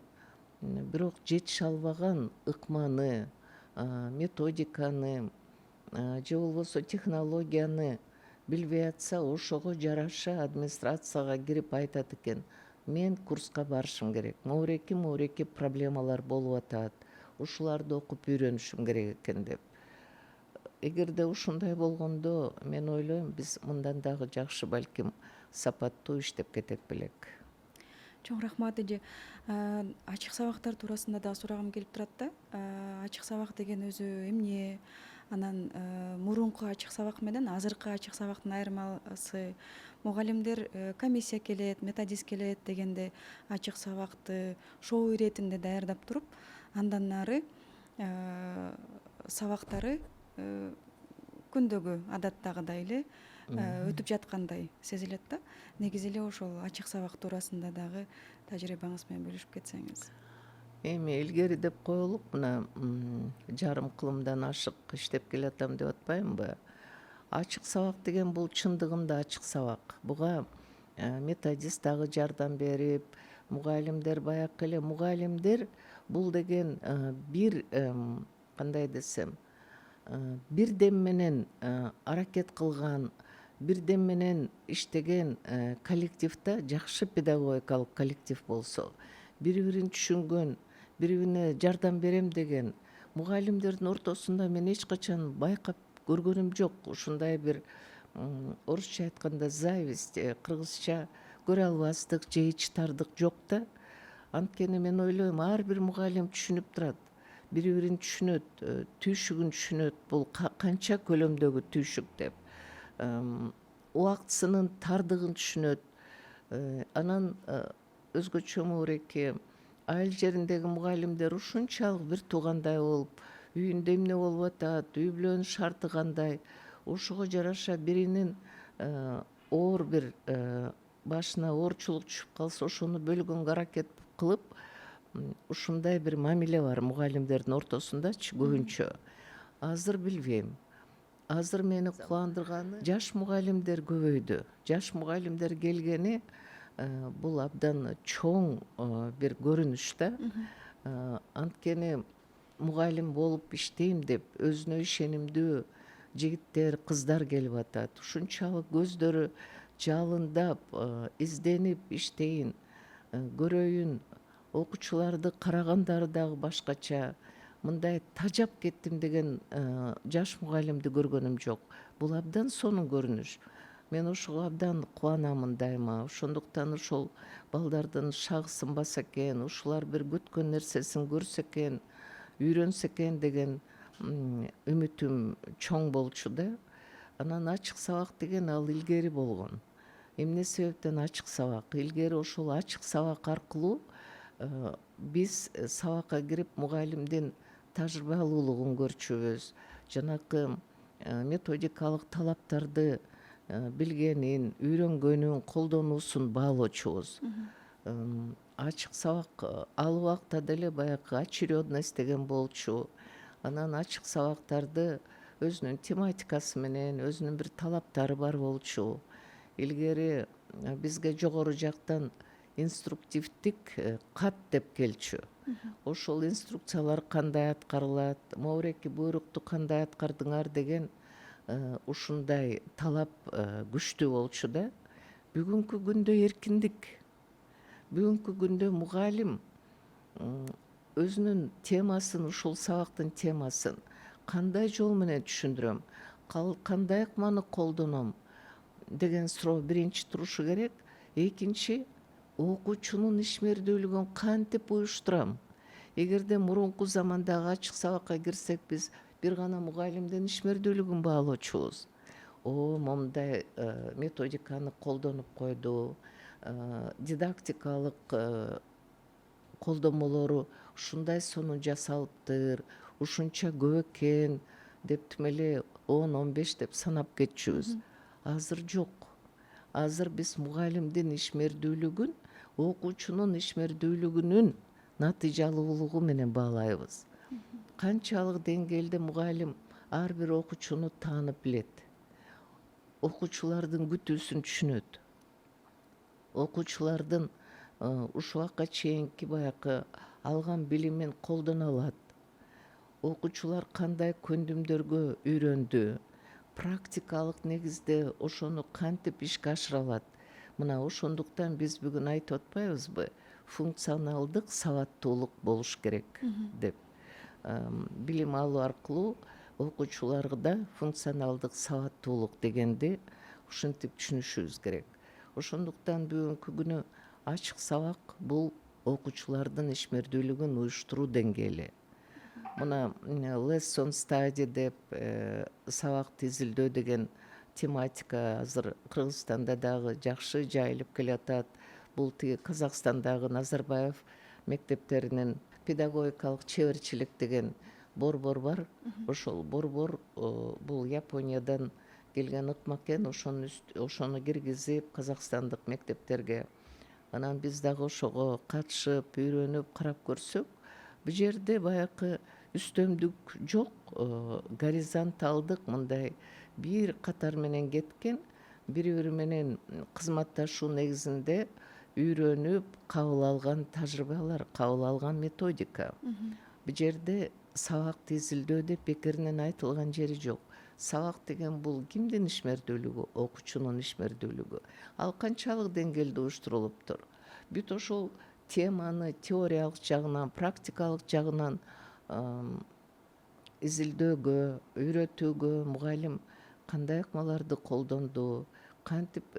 бирок жетише албаган ыкманы, методиканы, же болбосо технологияны билбей атса, ошого жараша администрацияга кирип айтат экен: мен курска барышым керек, моуреки проблемалар болуп атат, ушуларды окуп үйрөнүшүм керек экен деп. эгерде ушундай болгондо мен ойлойм биз мындан дагы жакшы балким сапаттуу иштеп кетет белек. Чоң рахмат эже. Ачык сабактар туурасында дагы сурагым келип турат да. Ачык сабак деген өзү эмне? Анан мурунку ачык сабак менен азыркы ачык сабактын айырмасы, мугалимдер комиссия келет, методист келет дегенде ачык сабакты шоу иретинде даярдап туруп, андан нары сабактары күндөгү адаттагыдай эле өтүп жаткандай сезилет да. Негизи эле ошол ачык сабак туурасында дагы тажрыйбаңыз менен бөлүшүп кетсеңиз. Эми илгери деп коелук, мына жарым кылымдан ашык иштеп келатам деп атпаймынбы? Ачык сабак деген бул чындыгында ачык сабак. Буга методист дагы жардам берип, мугалимдер баягы эле мугалимдер бул деген бир кандай десем, бирдем менен аракет кылган, бирдем менен иштеген коллектив да жакшы педагогикалык коллектив болсо, бири-бирин түшүнгөн, бири-бирине жардам берем деген мугалимдердин ортосунда мен эч качан байкап көргөнүм жок. Ушундай бир орусча айтканда зависть, кыргызча көрө албастык же ичтардык жок да. Анткени мен ойлойм, ар бир мугалим түшүнүп турат, бири-бирин түшүнөт, түйшүгүн түшүнөт, бул канча көлөмдөгү түйшүк деп. Убактысынын тардыгын түшүнөт. Анан өзгөчө муреки айыл жериндеги мугалимдер ушунчалык бир туугандай болуп, үйүндө эмне болуп атат, үй бүлөнүн шарты кандай, ошого жараша биринин оор бир башына оорчулук түшүп калса, ошону бөлгөнгө аракет кылып, ушундай бир мамиле бар мугалимдердин ортосундачы көбүнчө. Азыр билбейм. Азыр мени кубандырганы жаш мугалимдер көбөйдү. Жаш мугалимдер келгени бул абдан чоң бир көрүнүш да. Анткени мугалим болуп иштейм деп өзүнө ишенимдүү жигиттер, кыздар келип атат. Ушунчалык көздөрү жалындап, изденип иштейин, көрөйүн, окуучуларды карагандары дагы башкача, мындай тажап кеттим деген жаш мугалимди көргөнүм жок. Бул абдан сонун көрүнүш. Мен ошого абдан кубанамын дайыма. Ошондуктан ошол балдардын шагы сынбаса экен, ушулар бир күткөн нерсесин көрсө экен, үйрөнсө экен деген үмүтүм чоң болчу да. Анан ачык сабак деген ал илгери болгон. Эмне себептен ачык сабак? Илгери ошол ачык сабак аркылуу биз сабакка кирип мугалимдин тажрыйбалуулугун көрчүбүз. Жанакы методикалык талаптарды билгенин, үйрөнгөнүн, колдонуусун баалоочубуз. Ачык сабак ал убакта деле баягы очередность деген болчу. Анан ачык сабактарды өзүнүн тематикасы менен, өзүнүн бир талаптары бар болчу. Илгери бизге жогору жактан инструктивдик кат деп келчү. Ошол инструкциялар кандай аткарылат, моуреки буйрукту кандай аткардыңар деген ушундай талап күчтүү болчу да. Бүгүнкү күндө эркиндик. Бүгүнкү күндө мугалим өзүнүн темасын, ушул сабактын темасын кандай жол менен түшүндүрөм, кандай ыкманы колдоном деген суроо биринчи турушу керек. Экинчи, окуучунун ишмердүүлүгүн кантип уюштурам? Эгерде мурунку замандагы ачык сабакка кирсек, биз бир гана мугалимдин ишмердүүлүгүн баалоочубуз. Момундай методиканы колдонуп койду, дидактикалык колдомолору ушундай сонун жасалыптыр, ушунча көп экен деп тим эле 10-15 деп санап кетчүбүз. Азыр жок. Азыр биз мугалимдин ишмердүүлүгүн окуучунун ишмердүүлүгүнүн натыйжалуулугу менен баалайбыз. Канчалык деңгээлде мугалим ар бир окуучуну таанып билет, окуучулардын күтүүсүн түшүнөт, окуучулардын ушул убакка чейинки баягы алган билимин колдоно алат, окуучулар кандай көндүмдөргө үйрөндү, практикалык негизде ошону кантип ишке ашыра алат. Мына ошондуктан биз бүгүн айтып атпайбызбы, функционалдык сабаттуулук болуш керек деп. Билим алуу аркылуу окуучуларда функционалдык сабаттуулук дегенди ушинтип түшүнүшүбүз керек. Ошондуктан бүгүнкү күнү ачык сабак бул окуучулардын ишмердүүлүгүн уюштуруу деңгээли. Мына lesson study деп сабак тизилдөө деген тематика азыр Кыргызстанда дагы жакшы жайылып келатат. Бул тиги Казакстандагы Назарбаев мектептеринин педагогикалык чеберчилик деген борбор бар. Ошол борбор бул Япониядан келген ыкма экен. Ошону киргизип казакстандык мектептерге. Анан биз дагы ошого катышып, үйрөнүп, карап көрсөк, бул жерде баягы үстөмдүк жок, горизонталдык мындай бир катар менен кеткен, бири-бири менен кызматташуу негизинде үйрөнүп кабыл алган тажрыйбалар, кабыл алган методика. Бул жерде сабак тизилдөө деп бекеринен айтылган жери жок. Сабак деген бул кимдин ишмердүүлүгү? Окуучунун ишмердүүлүгү. Ал канчалык деңгээлде уюштурулуптур? Бүт ошол теманы теориялык жагынан, практикалык жагынан изилдөөгө, үйрөтүүгө мугалим кандай ыкмаларды колдонду, кантип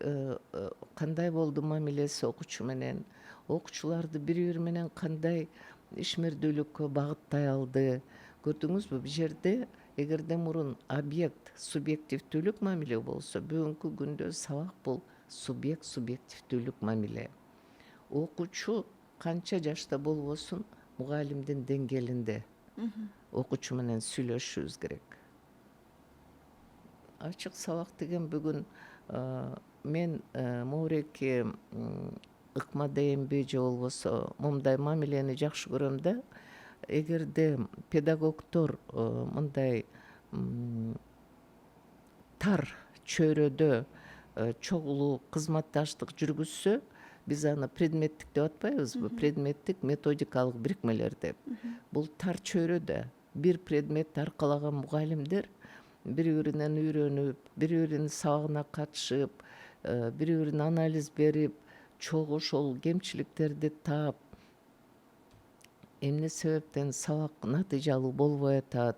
кандай болду мамилеси окуучу менен, окуучуларды бири-бири менен кандай ишмердүүлүккө багыттай алды. Көрдүңүзбү? Бул жерде эгерде мурун объект субъективдүүлүк мамиле болсо, бүгүнкү күндө сабак бул субъективдүүлүк мамиле. Окуучу канча жашта болбосун мугалимдин деңгээлинде окуучу менен сүйлөшүшүбүз керек. Ачык сабак деген бүгүн мен могуреки ыкма дейинби же болбосо момундай мамилени жакшы көрөм да. Эгерде педагогдор мындай тар чөйрөдө чогулуп кызматташтык жүргүзсө, биз аны предметтик деп атпайбызбы? Предметтик методикалык бирикмелер деп. Бул тар чөйрөдө бир предмет аркалаган мугалимдер бири-биринен үйрөнүп, бири-биринин сабагына катышып, бири-бирине анализ берип, чогуу ошол кемчиликтерди таап, эмне себептен сабак натыйжалуу болбой атат,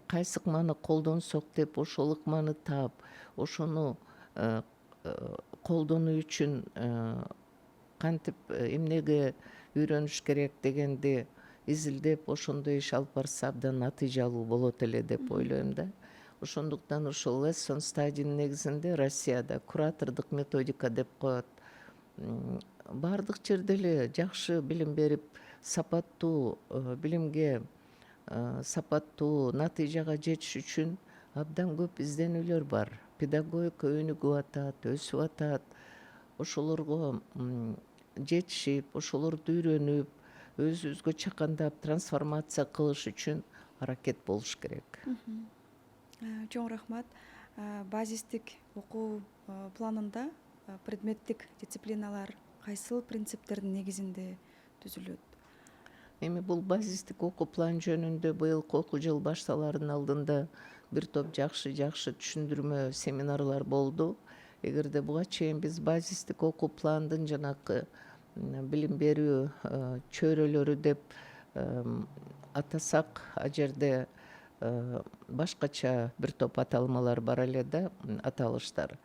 кайсы ыкманы колдонсок деп ошол ыкманы таап, ошону колдонуу үчүн кантип эмнеге үйрөнүш керек дегенди изилдеп, ошондой иш алып барса абдан натыйжалуу болот эле деп ойлойм да. Ошондуктан ошол lesson study'нин негизинде Россияда куратордук методика деп коет. Бардык жерде эле жакшы билим берип, сапаттуу билимге, сапаттуу натыйжага жетиш үчүн абдан көп изденүүлөр бар. Педагогика өнүгүп атат, өсүп атат. Ошолорго жетишип, ошолорду үйрөнүп, өзүбүзгө чакандап трансформация кылыш үчүн аракет болуш керек. Чоң рахмат. Базистик окуу планында предметтик дисциплиналар кайсыл принциптердин негизинде түзүлөт? Эми бул базистик окуу план жөнүндө быйылкы окуу жыл башталаардын алдында бир топ жакшы түшүндүрмө семинарлар болду. Эгерде буга чейин биз базистик окуу пландын жанакы билим берүү чөйрөлөрү деп атасак, а жерде башкача бир топ аталмалар бар эле да, аталыштар.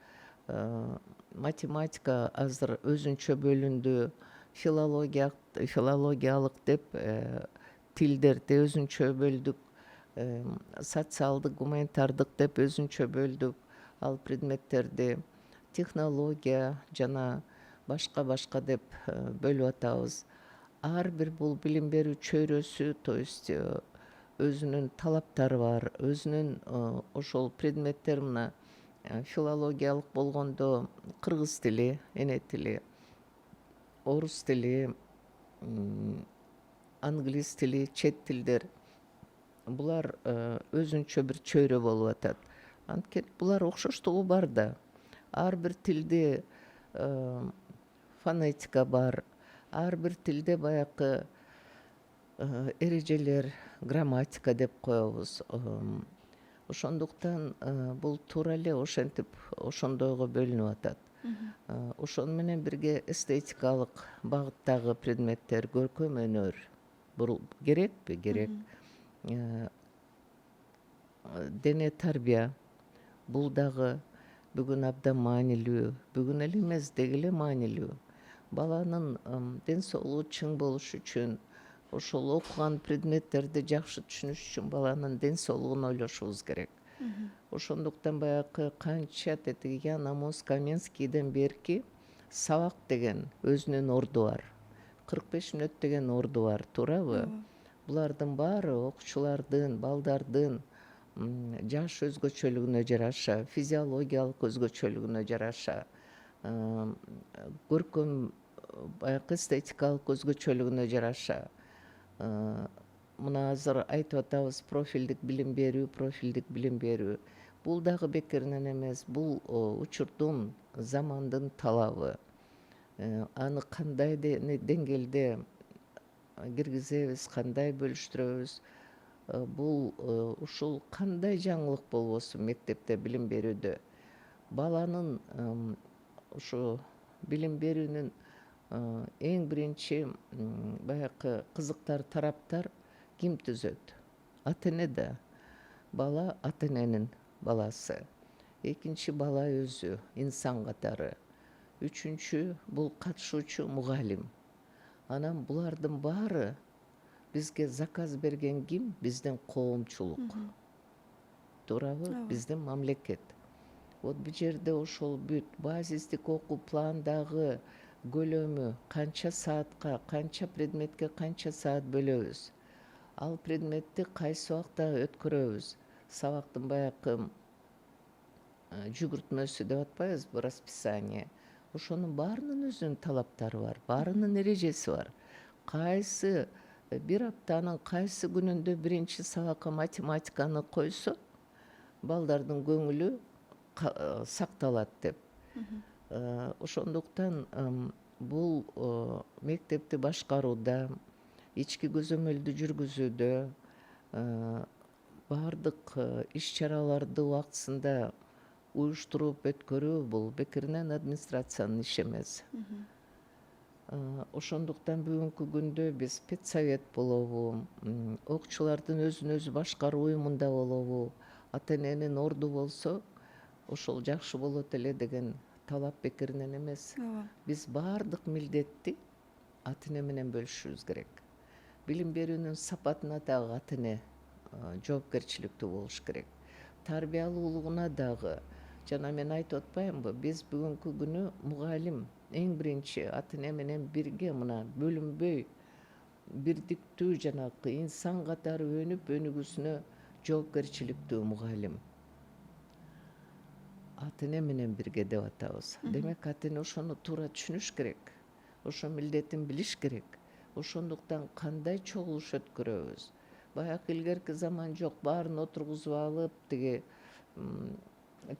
Математика азыр өзүнчө бөлүндү, филологиялык деп тилдерди өзүнчө бөлдүк, социалдык, гуманитардык деп өзүнчө бөлдүк ал предметтерди, технология жана башка деп бөлүп атабыз. Ар бир бул билим берүү чөйрөсү, то есть өзүнүн талаптары бар, өзүнүн ошол предметтер мына филологиялык болгондо кыргыз тили, эне тили, орус тили, англис тили, чет тилдер. Булар өзүнчө бир чөйрө болуп атат. Анткени булар окшоштугу бар да. Ар бир тилде фонетика бар, ар бир тилде баягы эрежелер, грамматика деп коебуз. Ошондуктан бул туура эле ошентип ошондойго бөлүнүп атат. Ошону менен бирге эстетикалык багыттагы предметтер, көркөм өнөр бул керекпи? Керек. дене тарбия бул дагы бүгүн абдан маанилүү, бүгүн эле эмес деги эле маанилүү. Баланын ден соолугу чың болуш үчүн, ошол окуган предметтерди жакшы түшүнүш үчүн баланын ден соолугун ойлошубуз керек. Ошондуктан баягы канча тетиги Ян Амос Коменскийден берки сабак деген өзүнүн орду бар. 45 мүнөт деген орду бар, туурабы? Булардын баары окуучулардын, балдардын жаш өзгөчөлүгүнө жараша, физиологиялык өзгөчөлүгүнө жараша, көркөм баягы эстетикалык өзгөчөлүгүнө жараша мына азыр айтып атабыз профилдик билим берүү. Бул дагы бекеринен эмес, бул учурдун замандын талабы. Аны кандай деңгээлде киргизебиз, кандай бөлүштүрөбүз, бул ушул кандай жаңылык болбосун мектепте билим берүүдө баланын ушу билим берүүнүн эң биринчи баягы кызыктар тараптар ким түзөт? Ата-эне да. Бала ата-эненин баласы. Экинчи бала өзү инсан катары. Үчүнчү бул катышуучу мугалим. Анан булардын баары бизге заказ берген ким? Биздин коомчулук. Туурабы? Биздин мамлекет. Вот бул жерде ошол бүт базистик окуу пландагы көлөмү канча саатка, канча предметке канча саат бөлөбүз. Ал предметти кайсы убакта өткөрөбүз. Сабактын баягы жүгүртмөсү деп атпайбызбы, расписание. Ошонун баарынын өзүнүн талаптары бар, баарынын эрежеси бар. Кайсы бир аптанын кайсы күнүндө биринчи сабакка математиканы койсо, балдардын көңүлү сакталат деп. Ошондуктан бул мектепти башкарууда, ички көзөмөлдү жүргүзүүдө, баардык иш-чараларды убактысында уюштуруп өткөрүү бул бекеринен администрациянын иши эмес. Ошондуктан бүгүнкү күндө биз педсовет болобу, окуучулардын өзүн өзү башкаруу уюмунда болобу, ата-эненин орду болсо, ошол жакшы болот эле деген талап бекеринен эмес. Биз баардык милдетти ата-эне менен бөлүшүбүз керек. Билим берүүнүн сапатына дагы ата-эне жоопкерчиликтүү болуш керек. Тарбиялуулугуна дагы. Жана мен айтып атпаймынбы, биз бүгүнкү күнү мугалим эң биринчи ата-эне менен бирге мына бөлүнбөй, бирдиктүү жанакы инсан катары өнүгүүсүнө жоопкерчиликтүү мугалим. Ата-эне менен бирге деп атабыз. Демек ата-эне ошону туура түшүнүш керек. Ошо милдетин билиш керек. Ошондуктан кандай чогулуш өткөрөбүз? Баягы илгерки заман жок, баарын отургузуп алып, тиги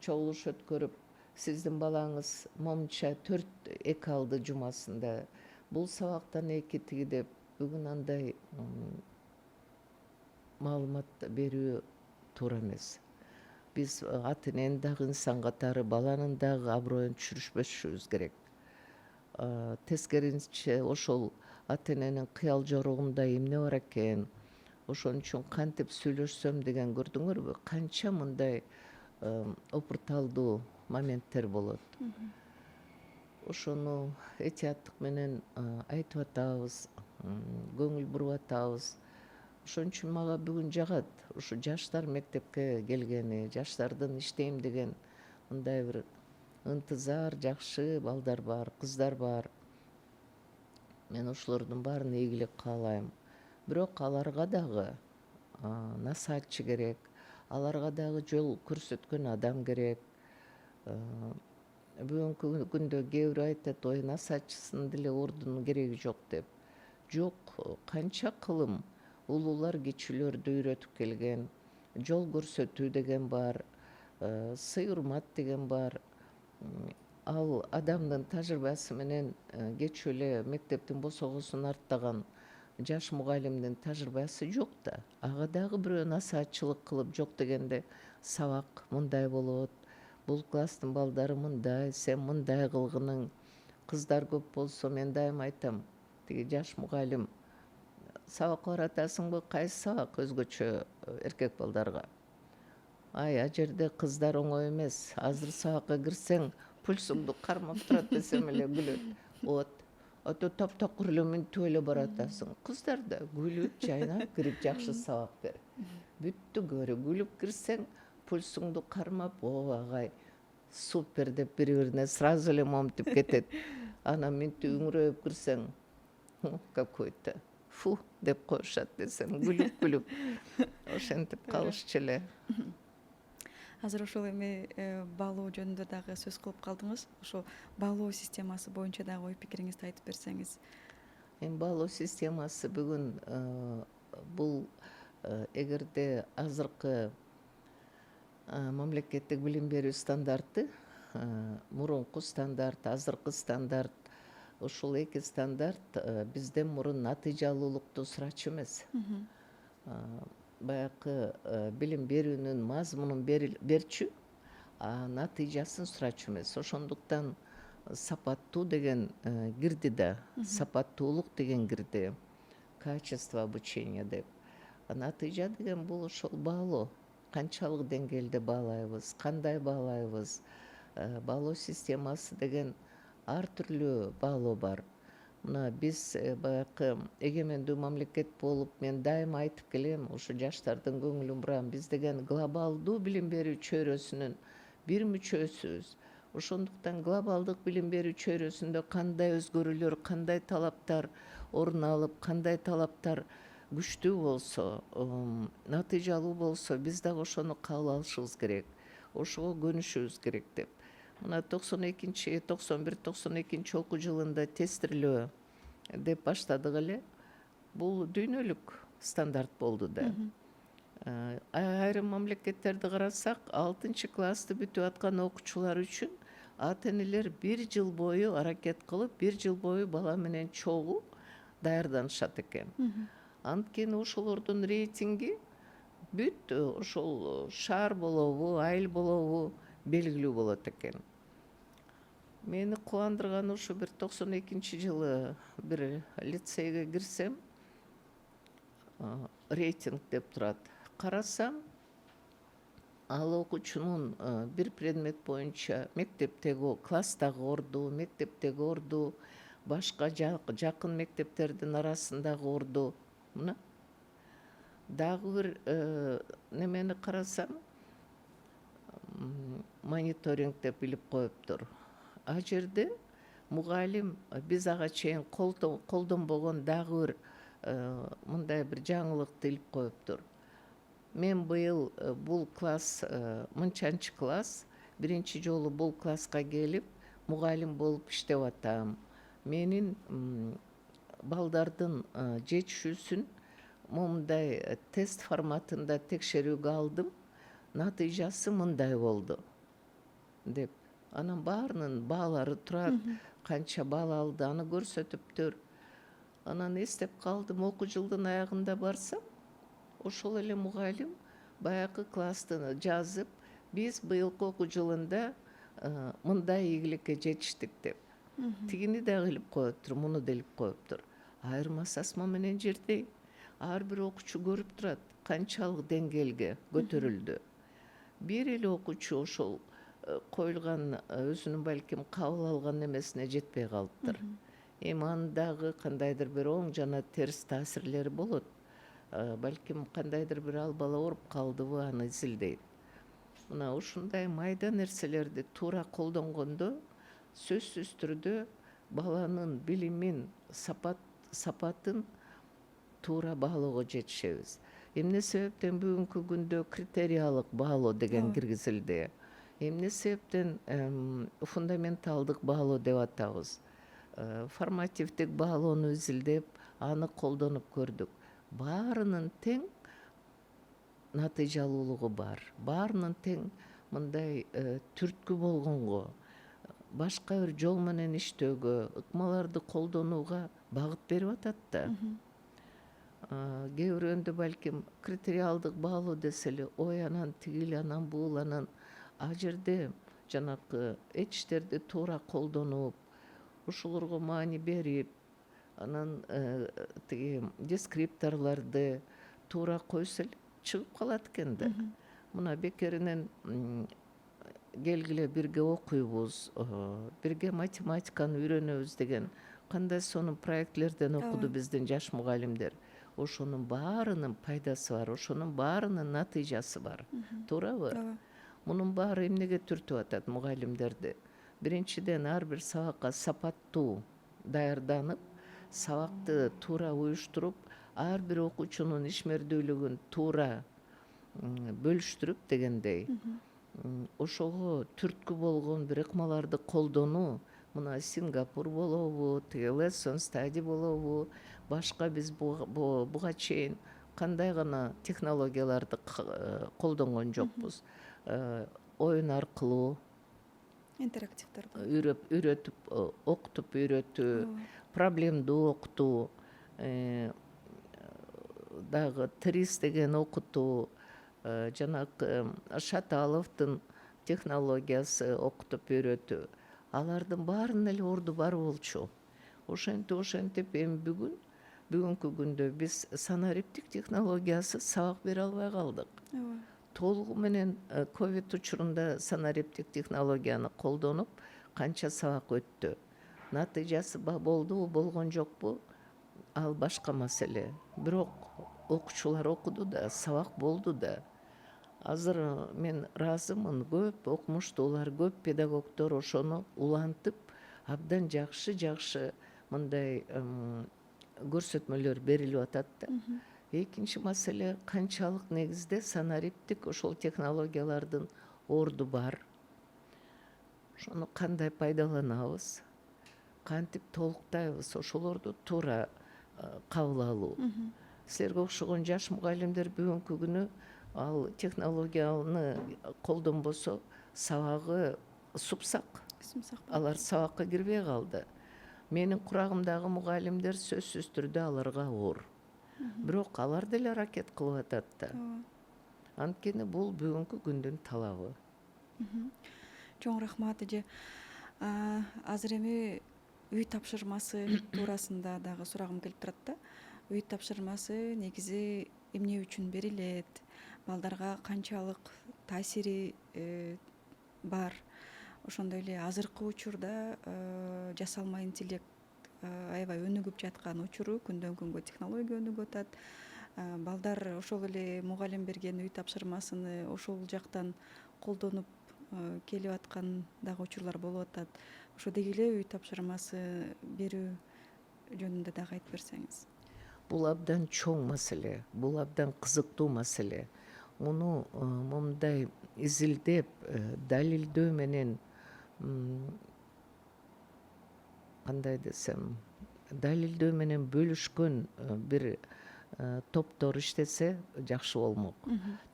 чогулуш өткөрүп, сиздин балаңыз момунча 4-2 алды жумасында, бул сабактан 2 тиги деп бүгүн андай маалымат берүү туура эмес. Биз ата-эненин дагы инсан катары, баланын дагы аброюн түшүрүшпөшүбүз керек. Тескерисинче ошол ата-эненин кыял жоругунда эмне бар экен, ошон үчүн кантип сүйлөшсөм деген көрдүңөрбү? Канча мындай опурталдуу моменттер болот. Ошону этияттык менен айтып атабыз, көңүл буруп атабыз. Ошон үчүн мага бүгүн жагат ушу жаштар мектепке келгени, жаштардын иштейм деген мындай бир ынтызар, жакшы балдар бар, кыздар бар. Мен ошолордун баарына ийгилик каалайм. Бирок аларга дагы насаатчы керек, аларга дагы жол көрсөткөн адам керек. Бүгүнкү күндө кээ бирөө айтат, ой, насаатчысынын деле ордунун кереги жок деп. Жок, канча кылым улуулар кичүүлөрдү үйрөтүп келген, жол көрсөтүү деген бар, сый урмат деген бар. Ал адамдын тажрыйбасы менен кечүү эле мектептин босогосун аттаган жаш мугалимдин тажрыйбасы жок да. Ага дагы бирөө насаатчылык кылып, жок дегенде сабак мындай болот, бул класстын балдары мындай, сен мындай кылгының. Кыздар көп болсо мен дайым айтам, тиги жаш мугалим, сабакка баратасыңбы? Кайсы сабак өзгөчө эркек балдарга? ай жерде кыздар оңой эмес, азыр сабакка кирсең пульсуңду кармап турат десем эле күлөт. Вот ото таптакыр эле минтип эле баратасың. Кыздар да күлүп жайнап кирип жакшы сабак берет. Бүттү көрү күлүп кирсең пульсуңду кармап, о агай супер деп бири-бирине сразу эле момтуп кетет. Анан минтип үңүрөп кирсең какой-то фу деп коюшат десем күлүп ошентип калышчу эле. Азыр ошол эми баалоо жөнүндө дагы сөз кылып калдыңыз. Ошо баалоо системасы боюнча дагы ой пикириңизди айтып берсеңиз. Эми баалоо системасы бүгүн бул эгерде азыркы мамлекеттик билим берүү стандарты, мурунку стандарт, азыркы стандарт, ушул эки стандарт бизден мурун натыйжалуулукту сурачу эмес. Баягы билим берүүнүн мазмунун берчү, натыйжасын сурачу эмес. Ошондуктан сапаттуу деген кирди да, сапаттуулук деген кирди, качество обучения деп. Натыйжа деген бул ошол баалоо. Канчалык деңгээлде баалайбыз, кандай баалайбыз. Баалоо системасы деген ар түрлүү баалоо бар. Мына биз баягы эгемендүү мамлекет болуп, мен дайыма айтып келем, ушу жаштардын көңүлүн бурам. Биз деген глобалдуу билим берүү чөйрөсүнүн бир мүчөсүбүз. Ошондуктан глобалдык билим берүү чөйрөсүндө кандай өзгөрүүлөр, кандай талаптар орун алып, кандай талаптар күчтүү болсо, натыйжалуу болсо, биз дагы ошону кабыл алышыбыз керек. Ошого көнүшүбүз керек деп. Мына 91-92 окуу жылында тестирлөө деп баштадык эле. Бул дүйнөлүк стандарт болду да. Айрым мамлекеттерди карасак, 6-классты бүтүп аткан окуучулар үчүн ата-энелер 1 жыл бою аракет кылып, 1 жыл бою бала менен чогуу даярданышат экен. Анткени ошолордун рейтинги бүт ошол шаар болобу, айыл болобу белгилүү болот экен. Мени кубандырганы ушу бир 92 жылы бир лицейге кирсем, рейтинг деп турат. Карасам, ал окуучунун бир предмет боюнча мектептеги, класстагы орду, мектептеги орду, башка жакын мектептердин арасындагы орду. Мына дагы бир немени карасам, мониторинг деп билип коюптур. А жерде мугалим биз ага чейин колдонбогон дагы бир мындай бир жаңылыкты илип коюптур. Мен быйыл бул класс, мынчанчы класс, биринчи жолу бул класска келип, мугалим болуп иштеп атам. Менин балдардын жетишүүсүн мындай тест форматында текшерүүгө алдым. Натыйжасы мындай болду деп. Анан баарынын баалары турат, канча баал алды, аны көрсөтүптүр. Анан эстеп калдым, окуу жылдын аягында барсам, ошол эле мугалим баягы класстын жазып, биз быйылкы окуу жылында мындай ийгиликке жетиштик деп. Тигини дагы илип коюптур, муну да илип коюптур. Айырмасы асма менен жердей. Ар бир окуучу көрүп турат, канчалык деңгээлге көтөрүлдү. Бир эле окуучу ошол коюлган өзүнүн балким кабыл алган эмесине жетпей калыптыр. Эми анын дагы кандайдыр бир оң жана терс таасирлери болот. Балким кандайдыр бир ал бала ооруп калдыбы, аны изилдейт. Мына ушундай майда нерселерди туура колдонгондо сөзсүз түрдө баланын билимин, сапатын туура баалоого жетишебиз. Эмне себептен бүгүнкү күндө критериялык баалоо деген киргизилди? Эмне себептен фундаменталдык баалоо деп атабыз? Формативдик баалоону изилдеп, аны колдонуп көрдүк. Баарынын тең натыйжалуулугу бар. Баарынын тең мындай түрткү болгонго, башка бир жол менен иштөөгө, ыкмаларды колдонууга багыт берип атат да. Кээ бирөөндө балким критериалдык баалоо десе эле, ой анан тигил, анан бул, анан а жерде жанакы этиштерди туура колдонуп, ушуларга маани берип, анан тиги дескрипторлорду туура койсо эле чыгып калат экен да. мына бекеринен келгиле бирге окуйбуз, бирге математиканы үйрөнөбүз деген кандай сонун проектлерден окуду биздин жаш мугалимдер. Ошонун баарынын пайдасы бар, ошонун баарынын натыйжасы бар. Туурабы? ооба Мунун баары эмнеге түртүп атат мугалимдерди? Биринчиден ар бир сабакка сапаттуу даярданып, сабакты туура уюштуруп, ар бир окуучунун ишмердүүлүгүн туура бөлүштүрүп дегендей, ошого түрткү болгон бир ыкмаларды колдонуу, мына Сингапур болобу, тиги Lesson Study болобу, башка биз буга чейин кандай гана технологияларды колдонгон жокпуз. Оюн аркылуу интерактивдер үйрөтүп, окутуп үйрөтүү, проблемдүү окутуу, дагы ТРИС деген окутуу, жанагы Шаталовдун технологиясы окутуп үйрөтүү. Алардын баарынын эле орду бар болчу. Ошентип эми бүгүнкү күндө биз санариптик технологиясыз сабак бере албай калдык. ооба Толугу менен ковид учурунда санариптик технологияны колдонуп канча сабак өттү. Натыйжасы болдубу, болгон жокпу? Ал башка маселе. Бирок окуучулар окуду да, сабак болду да. Азыр мен ыраазымын, көп окумуштуулар, көп педагогдор ошону улантып, абдан жакшы мындай көрсөтмөлөр берилип атат да. Экинчи маселе, канчалык негизде санариптик ошол технологиялардын орду бар. Ошону кандай пайдаланабыз, кантип толуктайбыз, ошолорду туура кабыл алуу. Силерге окшогон жаш мугалимдер бүгүнкү күнү ал технологияны колдонбосо сабагы супсак. Алар сабакка кирбей калды. Менин курагымдагы мугалимдер сөзсүз түрдө аларга оор. Бирок алар деле аракет кылып атат да. Анткени бул бүгүнкү күндүн талабы. Чоң рахмат эже. Азыр эми үй тапшырмасы туурасында дагы сурагым келип турат да. Үй тапшырмасы негизи эмне үчүн берилет? Балдарга канчалык таасири бар? Ошондой эле азыркы учурда жасалма интеллект аябай өнүгүп жаткан учуру, күндөн күнгө технология өнүгүп атат. Балдар ошол эле мугалим берген үй тапшырмасыны ошол жактан колдонуп келип аткан дагы учурлар болуп атат. Ошо деги эле үй тапшырмасы берүү жөнүндө дагы айтып берсеңиз. Бул абдан чоң маселе, бул абдан кызыктуу маселе. Муну момундай изилдеп, далилдөө менен, кандай десем, далилдөө менен бөлүшкөн бир топтор иштесе жакшы болмок.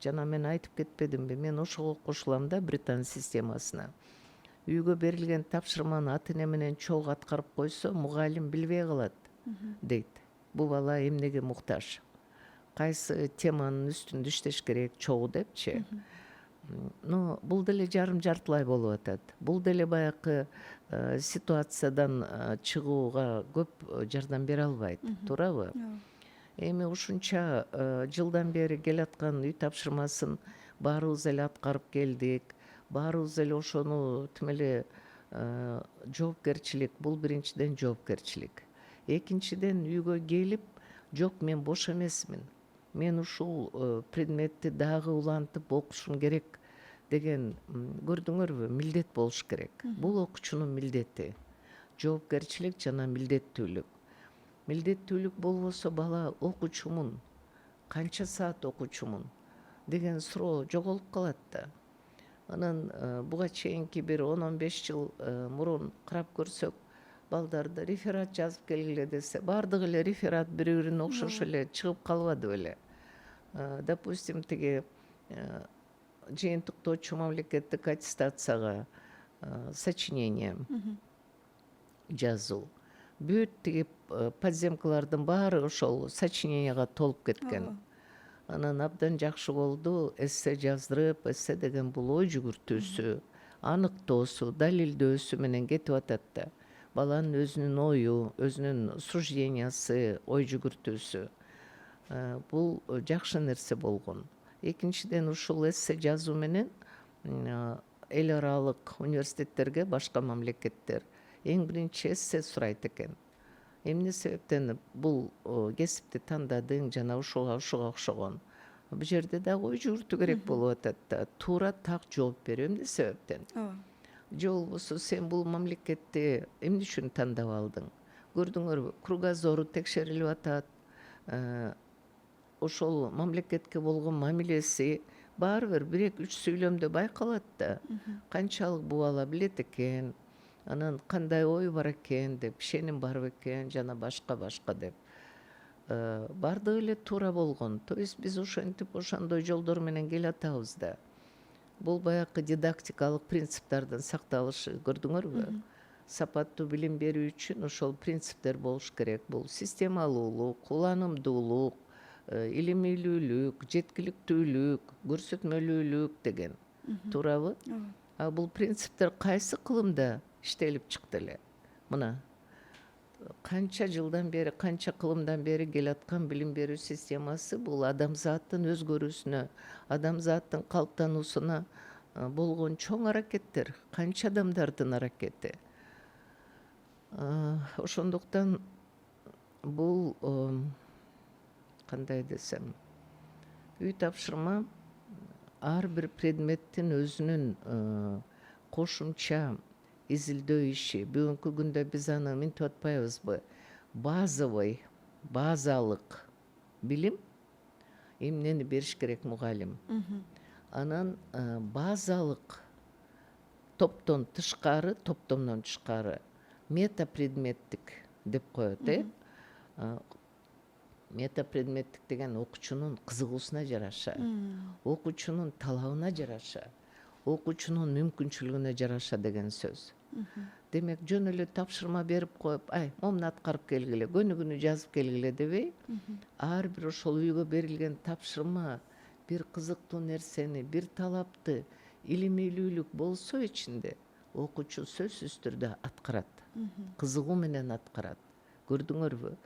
Жана мен айтып кетпедимби, мен ошого кошулам да Британ системасына. Үйгө берилген тапшырманы ата эне менен чогуу аткарып койсо, мугалим билбей калат дейт. Бул бала эмнеге муктаж? Кайсы теманын үстүндө иштеш керек чогуу депчи. Но бул деле жарым-жартылай болуп атат. Бул деле баягы ситуациядан чыгууга көп жардам бере албайт, туурабы? Эми ушунча жылдан бери келаткан үй тапшырмасын баарыбыз эле аткарып келдик. Баарыбыз эле ошону тим эле жоопкерчилик, бул биринчиден жоопкерчилик. Экинчиден үйгө келип, жок мен бош эмесмин. Мен ушул предметти дагы улантып окушум керек деген, көрдүңөрбү, милдет болуш керек. Бул окуучунун милдети. Жоопкерчилик жана милдеттүүлүк. Милдеттүүлүк болбосо бала окучумун, канча саат окучумун деген суроо жоголуп калат да. Анан буга чейинки бир 10-15 жыл мурун карап көрсөк, балдарды реферат жазып келгиле десе, бардыгы эле реферат бири-бирине окшош эле чыгып калбады беле. Допустим, тиги жыйынтыктоочу мамлекеттик аттестацияга сочинение жазуу. Бүт тиги подземкалардын баары ошол сочиненияга толуп кеткен. Анан абдан жакшы болду, эссе жаздырып, эссе деген бул ой жүгүртүүсү, аныктоосу, далилдөөсү менен кетип атат да. Баланын өзүнүн ою, өзүнүн суждениясы, ой жүгүртүүсү. Бул жакшы нерсе болгон. Экинчиден ушул эссе жазуу менен эл аралык университеттерге башка мамлекеттер эң биринчи эссе сурайт экен. Эмне себептен бул кесипти тандадың жана ушуга окшогон? Бул жерде дагы ой жүгүртүү керек болуп атат да. Туура так жооп бер. Эмне себептен? ооба Же болбосо сен бул мамлекетти эмне үчүн тандап алдың? Көрдүңөрбү, кругозору текшерилип атат. Ошол мамлекетке болгон мамилеси баары бир 1-2-3 сүйлөмдө байкалат да. Канчалык бул бала билет экен, анан кандай ой бар экен деп, ишеним бар экен жана башка деп. Бардыгы эле туура болгон. То есть биз ошентип ошондой жолдор менен келатабыз да. Бул баягы дидактикалык принциптардын сакталышы, көрдүңөрбү? Сапаттуу билим берүү үчүн ошол принциптер болуш керек. Бул системалуулук, уланымдуулук, илимилүүлүк, жеткиликтүүлүк, көрсөтмөлүүлүк деген. Туурабы? А бул принциптер кайсы кылымда иштелип чыкты эле? Мына канча жылдан бери, канча кылымдан бери келаткан билим берүү системасы бул адамзаттын өзгөрүүсүнө, адамзаттын калыптануусуна болгон чоң аракеттер, канча адамдардын аракети. Ошондуктан бул кандай десем, үй тапшырма ар бир предметтин өзүнүн кошумча изилдөө иши. Бүгүнкү күндө биз аны минтип атпайбызбы? Базалык билим эмнени бериш керек мугалим. Анан базалык топтон тышкары мета предметтик деп коет, Мета предметтик деген окуучунун кызыгуусуна жараша, окуучунун талабына жараша, окуучунун мүмкүнчүлүгүнө жараша деген сөз. Демек жөн эле тапшырма берип коюп, момуну аткарып келгиле, көнүгүүнү жазып келгиле дебей, ар бир ошол үйгө берилген тапшырма бир кызыктуу нерсени, бир талапты, илимилүүлүк болсо ичинде, окуучу сөзсүз түрдө аткарат. Кызыгуу менен аткарат. Көрдүңөрбү?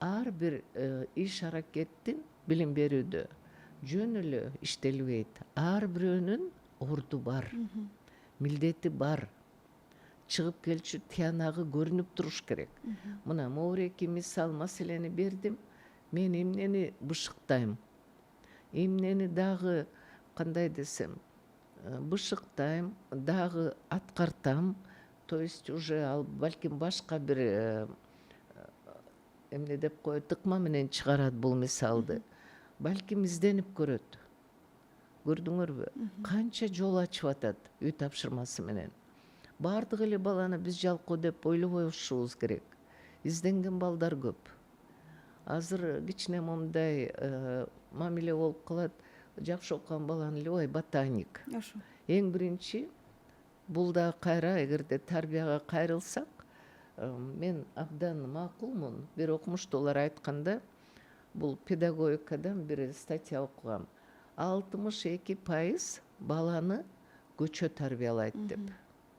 Ар бир иш аракеттин билим берүүдө жөн эле иштелбейт. Ар бирөөнүн орду бар, милдети бар. Чыгып келчү тиянагы көрүнүп туруш керек. Мына моуреки мисал маселени бердим. Мен эмнени бышыктайм? Эмнени дагы кандай десем, бышыктайм, дагы аткартам. То есть уже ал балким башка бир эмне деп коет, ыкма менен чыгарат бул мисалды. Балким изденип көрөт. Көрдүңөрбү? Канча жол ачып атат үй тапшырмасы менен. Бардык эле баланы биз жалкоо деп ойлобошубуз керек. Изденген балдар көп. Азыр кичине момундай мамиле болуп калат. Жакшы окуган баланы эле ботаник. Эң биринчи бул да кайра эгерде тарбияга кайрылсак, мен абдан макулмун. Бир окумуштуулар айтканда, бул педагогикадан бир статья окугам. 62% баланы көчө тарбиялайт деп.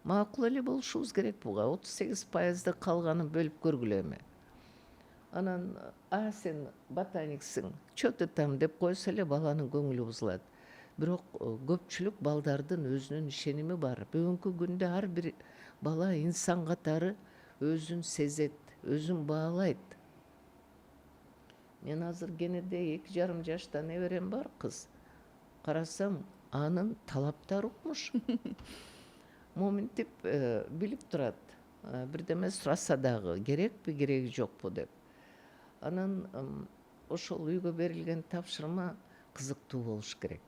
Макул эле болушубуз керек буга. 38%ды калганын бөлүп көргүлө эми. Анан сен ботаниксиң, чө ты там деп койсо эле баланын көңүлү бузулат. Бирок көпчүлүк балдардын өзүнүн ишеними бар. Бүгүнкү күндө ар бир бала инсан катары өзүн сезет, өзүн баалайт. Мен азыр кенеде 2,5 жашта неберем бар, кыз. Карасам, анын талаптары укмуш. Моминтип билип турат. Бирдеме сураса дагы, керекпи, кереги жокпу деп. Анан ошол үйгө берилген тапшырма кызыктуу болуш керек.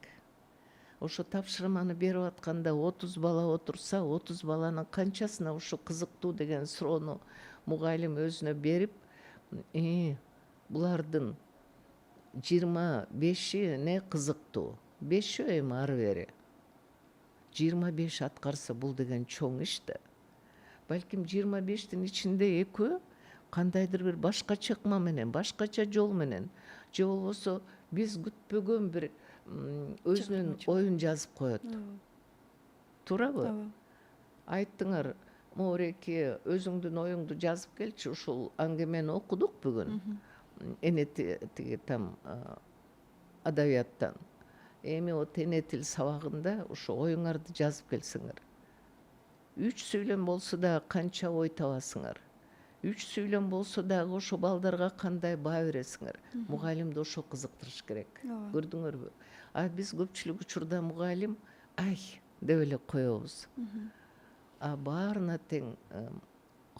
Ошо тапшырманы берип атканда 30 бала отурса, 30 баланын канчасына ушу кызыктуу деген суроону мугалим өзүнө берип, булардын 25 не кызыктуу, 5 эми ары бери. 25 аткарса бул деген чоң иш да. Балким 25тин ичинде 2 кандайдыр бир башкача ыкма менен, башкача жол менен, же болбосо биз күтпөгөн бир өзүнүн оюн жазып коет. Туурабы? Айттыңар, моуреки өзүңдүн оюңду жазып келчи, ушул аңгемени окудук бүгүн. Эне тиги там адабияттан. эми о тене тил сабагында ошо оюңарды жазып келсеңер. 3 сүйлөм болсо да канча ой табасыңар. 3 сүйлөм болсо дагы ошо балдарга кандай баа бересиңер. Мугалимди ошо кызыктырыш керек. Ооба. Көрдүңөрбү? А биз көпчүлүк учурда мугалим ай деп эле коебуз. А баарына тең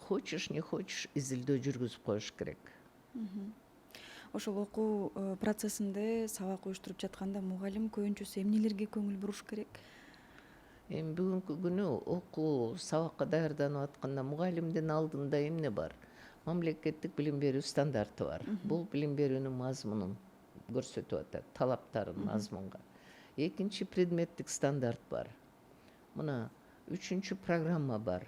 хочешь не хочешь изилдөө жүргүзүп коюш керек. Ошол окуу процессинде сабак уюштуруп жатканда мугалим көбүнчөсү эмнелерге көңүл буруш керек? Эми бүгүнкү күнү окуу сабакка даярданып атканда мугалимдин алдында эмне бар? Мамлекеттик билим берүү стандарты бар. Бул билим берүүнүн мазмунун көрсөтүп атат, талаптарын мазмунга. Экинчи предметтик стандарт бар. Мына 3-чү программа бар.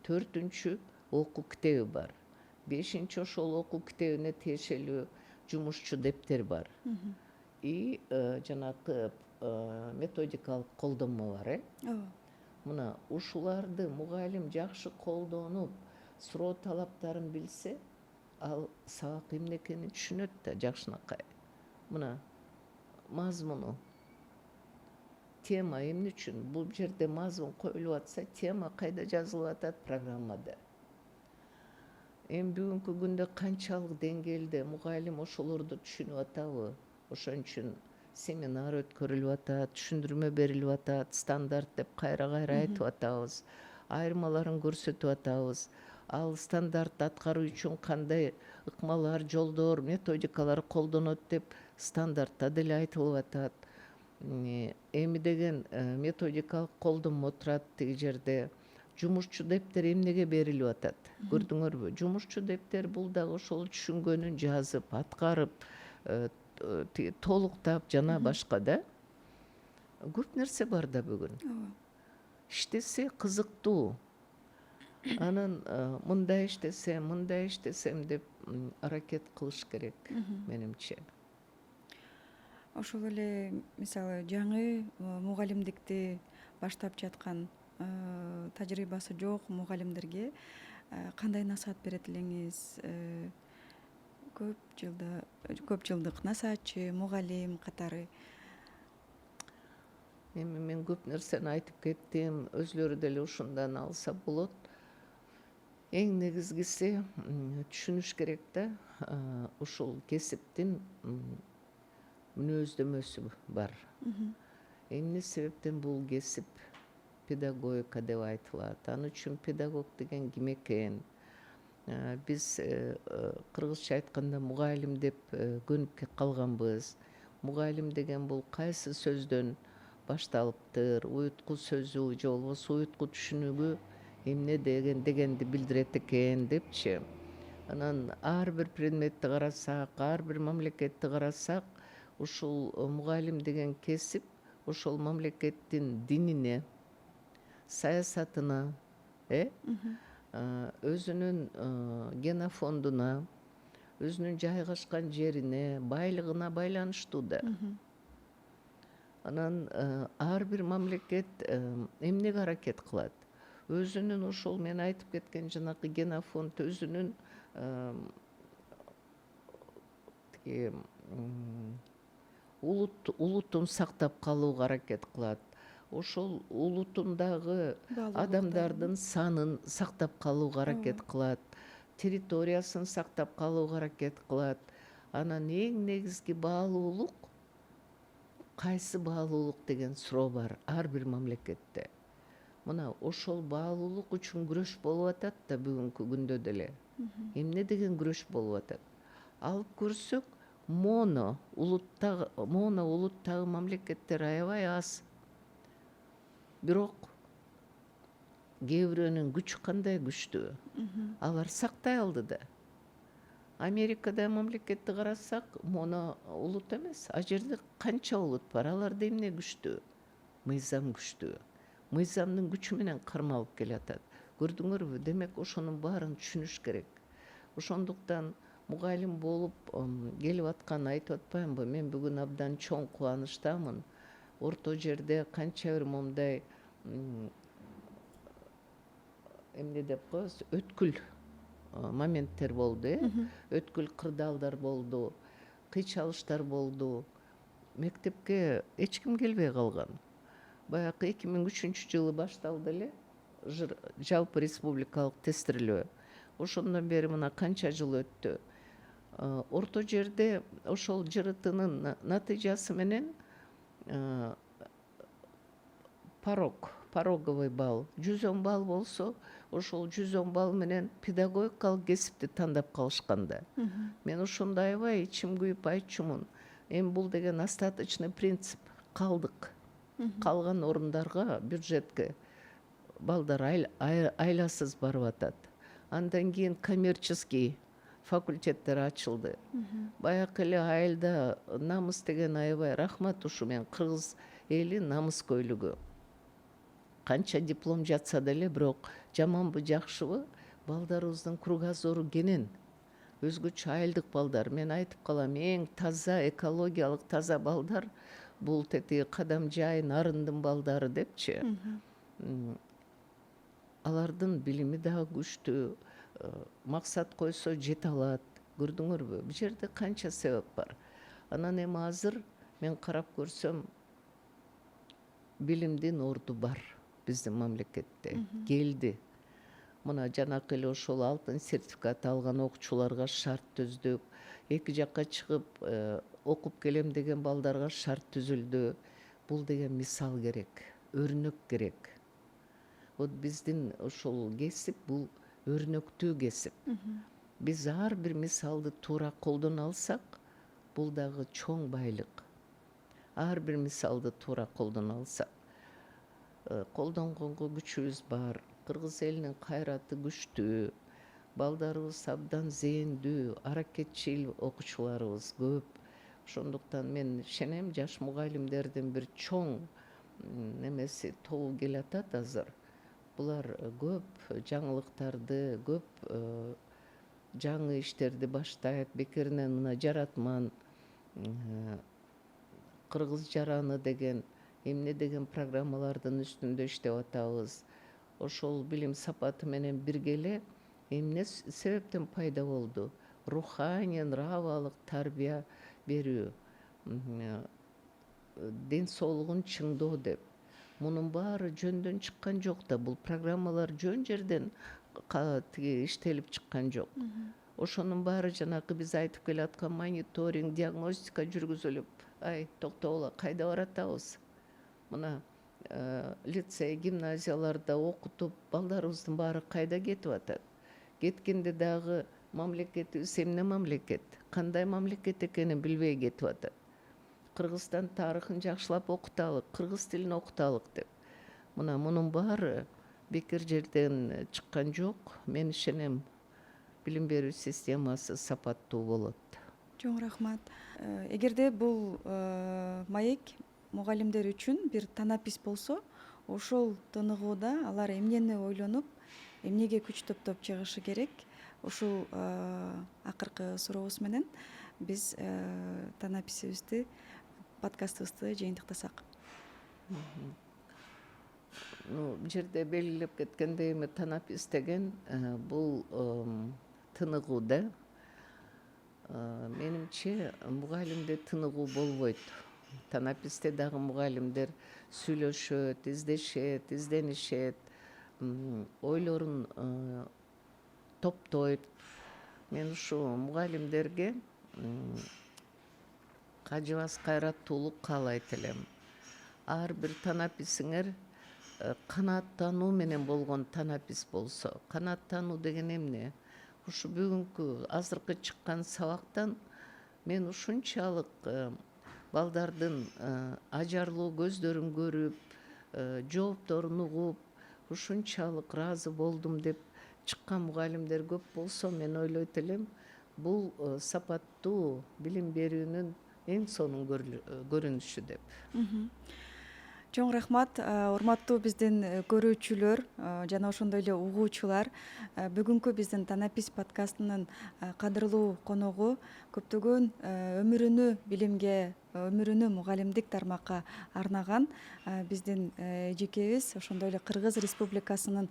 4-чү окуу китеби бар. 5-чи ошол окуу китебине тиешелүү жумушчу дептер бар. И жанагы методикалык колдонмо бар, Ооба. Мына ушуларды мугалим жакшы колдонуп, суроо талаптарын билсе, ал сабак эмне экенин түшүнөт да жакшынакай. Мына мазмуну, тема эмне үчүн бул жерде мазмун коюлуп атса, тема кайда жазылып атат? Программада. Эми бүгүнкү күндө канчалык деңгээлде мугалим ошолорду түшүнүп атабы? Ошон үчүн семинар өткөрүлүп атат, түшүндүрмө берилип атат, стандарт деп кайра айтып атабыз. Айырмаларын көрсөтүп атабыз. Ал стандарт аткаруу үчүн кандай ыкмалар, жолдор, методикалар колдонот деп стандартта деле айтылып атат. Эми деген методикалык колдонмо турат тиги жерде. Жумушчу дептер эмнеге берилип атат? Көрдүңөрбү? Жумушчу дептер бул дагы ошол түшүнгөнүн жазып, аткарып, толуктап жана башка да. Көп нерсе бар да бүгүн. Ооба. Иштесе кызыктуу. Анан мындай иштесем деп аракет кылыш керек менимче. Ошол эле мисалы жаңы мугалимдикти баштап жаткан тажрыйбасы жок мугалимдерге кандай насаат берет элеңиз? Көп жылдык насаатчы, мугалим катары. Эми мен көп нерсени айтып кеттим, өзлөрү деле ушундан алса болот. Эң негизгиси түшүнүш керек да, ушул кесиптин мүнөздөмөсү бар. Эмне себептен бул кесип педагогика деп айтылат? Ал үчүн педагог деген ким экен? Биз кыргызча айтканда мугалим деп көнүп калганбыз. Мугалим деген бул кайсы сөздөн башталыптыр? Уютку сөзү же болбосо уютку түшүнүгү эмне дегенди билдирет экен депчи. Анан ар бир предметти карасак, ар бир мамлекетти карасак, ушул мугалим деген кесип ошол мамлекеттин динине, саясатына, өзүнүн генофондуна, өзүнүн жайгашкан жерине, байлыгына байланыштуу да. Анан ар бир мамлекет эмнеге аракет кылат? Өзүнүн ошол мен айтып кеткен жанагы генофонд өзүнүн улутун сактап калууга аракет кылат. Ошол улутундагы адамдардын санын сактап калууга аракет кылат. Территориясын сактап калууга аракет кылат. Анан эң негизги баалуулук кайсы баалуулук деген суроо бар ар бир мамлекетте. Мына ошол баалуулук үчүн күрөш болуп атат да бүгүнкү күндө деле. Эмне деген күрөш болуп атат? Алып көрсөк, моно улуттагы мамлекеттер аябай аз. Бирок кээ бирөөнүн күчү кандай күчтүү? Алар сактай алды да. Америкада мамлекетти карасак, моно улут эмес. А жерде канча улут бар? Аларда эмне күчтүү? Мыйзам күчтүү. Мыйзамдын күчү менен кармалып келатат. Көрдүңөрбү? Демек ошонун баарын түшүнүш керек. Ошондуктан мугалим болуп келип атканын айтып атпаймынбы? Мен бүгүн абдан чоң кубанычтамын. Орто жерде канча бир момундай эмне деп коебуз? Өткүл моменттер болду, өткүл кырдаалдар болду, кыйчалыштар болду. мектепке эч ким келбей калган. Баягы 2003-жылы башталды эле жалпы республикалык тестирлөө. Ошондон бери мына канча жыл өттү. Орто жерде ошол ЖРТнын натыйжасы менен пороговый балл 110 балл болсо, ошол 110 балл менен педагогикалык кесипти тандап калышканда. Мен ошондо аябай ичим күйүп айтчумун. Эми бул деген остаточный принцип. Калдык. Калган орундарга, бюджетке балдар айласыз барып атат. Андан кийин коммерческий факультеттер ачылды. Баягы эле айылда намыс деген аябай рахмат, ушу мен кыргыз эли намыс көйлүгү. Канча диплом жатса деле, бирок жаманбы жакшыбы, балдарыбыздын кругозору кенен. Өзгөчө айылдык балдар. Мен айтып калам, эң таза, экологиялык таза балдар бул тети Кадамжай, Нарындын балдары депчи. Алардын билими дагы күчтүү, максат койсо жете алат. Көрдүңөрбү? Бул жерде канча себеп бар. Анан эми азыр мен карап көрсөм, билимдин орду бар биздин мамлекетте. Келди. Мына жанакы эле ошол алтын сертификат алган окуучуларга шарт түздүк. Эки жакка чыгып окуп келем деген балдарга шарт түзүлдү. Бул деген мисал керек, өрнөк керек. Вот биздин ошол кесип бул өрнөктүү кесип. Биз ар бир мисалды туура колдоно алсак, бул дагы чоң байлык. Ар бир мисалды туура колдоно алсак, колдонгонго күчүбүз бар. Кыргыз элинин кайраты күчтүү. Балдарыбыз абдан зээндүү, аракетчил окуучуларыбыз көп. Ошондуктан мен ишенем, жаш мугалимдердин бир чоң немеси тобу келатат азыр. Булар көп жаңылыктарды, көп жаңы иштерди баштайт. Бекеринен мына жаратман, кыргыз жараны деген, эмне деген программалардын үстүндө иштеп атабыз. Ошол билим сапаты менен бирге эле эмне себептен пайда болду? Руханий, нравалык тарбия берүү, ден соолугун чыңдоо деп. Мунун баары жөндөн чыккан жок да, бул программалар жөн жерден иштелип чыккан жок. Ошонун баары жанакы биз айтып келаткан мониторинг, диагностика жүргүзүлүп, ай токтогула, кайда баратабыз? Мына лицей, гимназияларда окутуп, балдарыбыздын баары кайда кетип атат? Кеткенде дагы мамлекетибиз эмне мамлекет? Кандай мамлекет экенин билбей кетип атат. Кыргызстан тарыхын жакшылап окуталык, кыргыз тилин окуталык деп. Мына мунун баары бекер жерден чыккан жок. Мен ишенем, билим берүү системасы сапаттуу болот. Чоң рахмат. Эгерде бул маек мугалимдер үчүн бир танапис болсо, ошол тыныгууда алар эмнени ойлонуп, эмнеге күч топтоп чыгышы керек? Ушул акыркы сурообуз менен биз танаписибизди, подкастыбызды жыйынтыктасак. Бул жерде белгилеп кеткендей, эми танапис деген бул тыныгуу да. Менимче мугалимде тыныгуу болбойт. Танаписте дагы мугалимдер сүйлөшөт, издешет, изденишет, ойлорун топтойт. Мен ушу мугалимдерге кажыбас кайраттуулук каалайт элем. Ар бир танаписиңер канааттануу менен болгон танапис болсо. Канааттануу деген эмне? Ушу бүгүнкү азыркы чыккан сабактан мен ушунчалык балдардын ажарлуу көздөрүн көрүп, жоопторун угуп, ушунчалык ыраазы болдум деп чыккан мугалимдер көп болсо, мен ойлойт элем, бул сапаттуу билим берүүнүн эң сонун көрүнүшү деп. Чоң рахмат, урматтуу биздин көрүүчүлөр жана ошондой эле угуучулар. Бүгүнкү биздин Танапис подкастынын кадырлуу коногу көптөгөн өмүрүнү билимге, өмүрүнү мугалимдик тармакка арнаган биздин эжекебиз, ошондой эле Кыргыз Республикасынын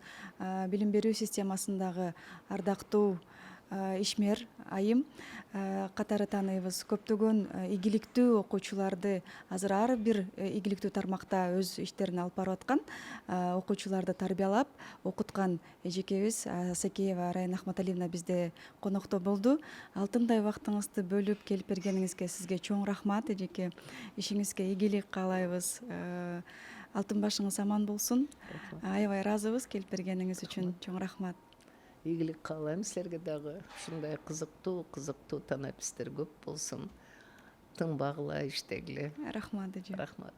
билим берүү системасындагы ардактуу ишмер айым катары тааныйбыз. Көптөгөн ийгиликтүү окуучуларды азыр ар бир ийгиликтүү тармакта өз иштерин алып барып аткан окуучуларды тарбиялап окуткан эжекебиз Асакеева Райан Ахматалиевна бизде конокто болду. Алтындай убактыңызды бөлүп келип бергениңизге сизге чоң рахмат эжеке. Ишиңизге ийгилик каалайбыз. Алтын башыңыз аман болсун. Аябай ыраазыбыз келип бергениңиз үчүн. Чоң рахмат. Ийгилик каалайм силерге дагы. Ушундай кызыктуу танапистер көп болсун. Тынбагыла иштегиле. Рахмат эже. Рахмат.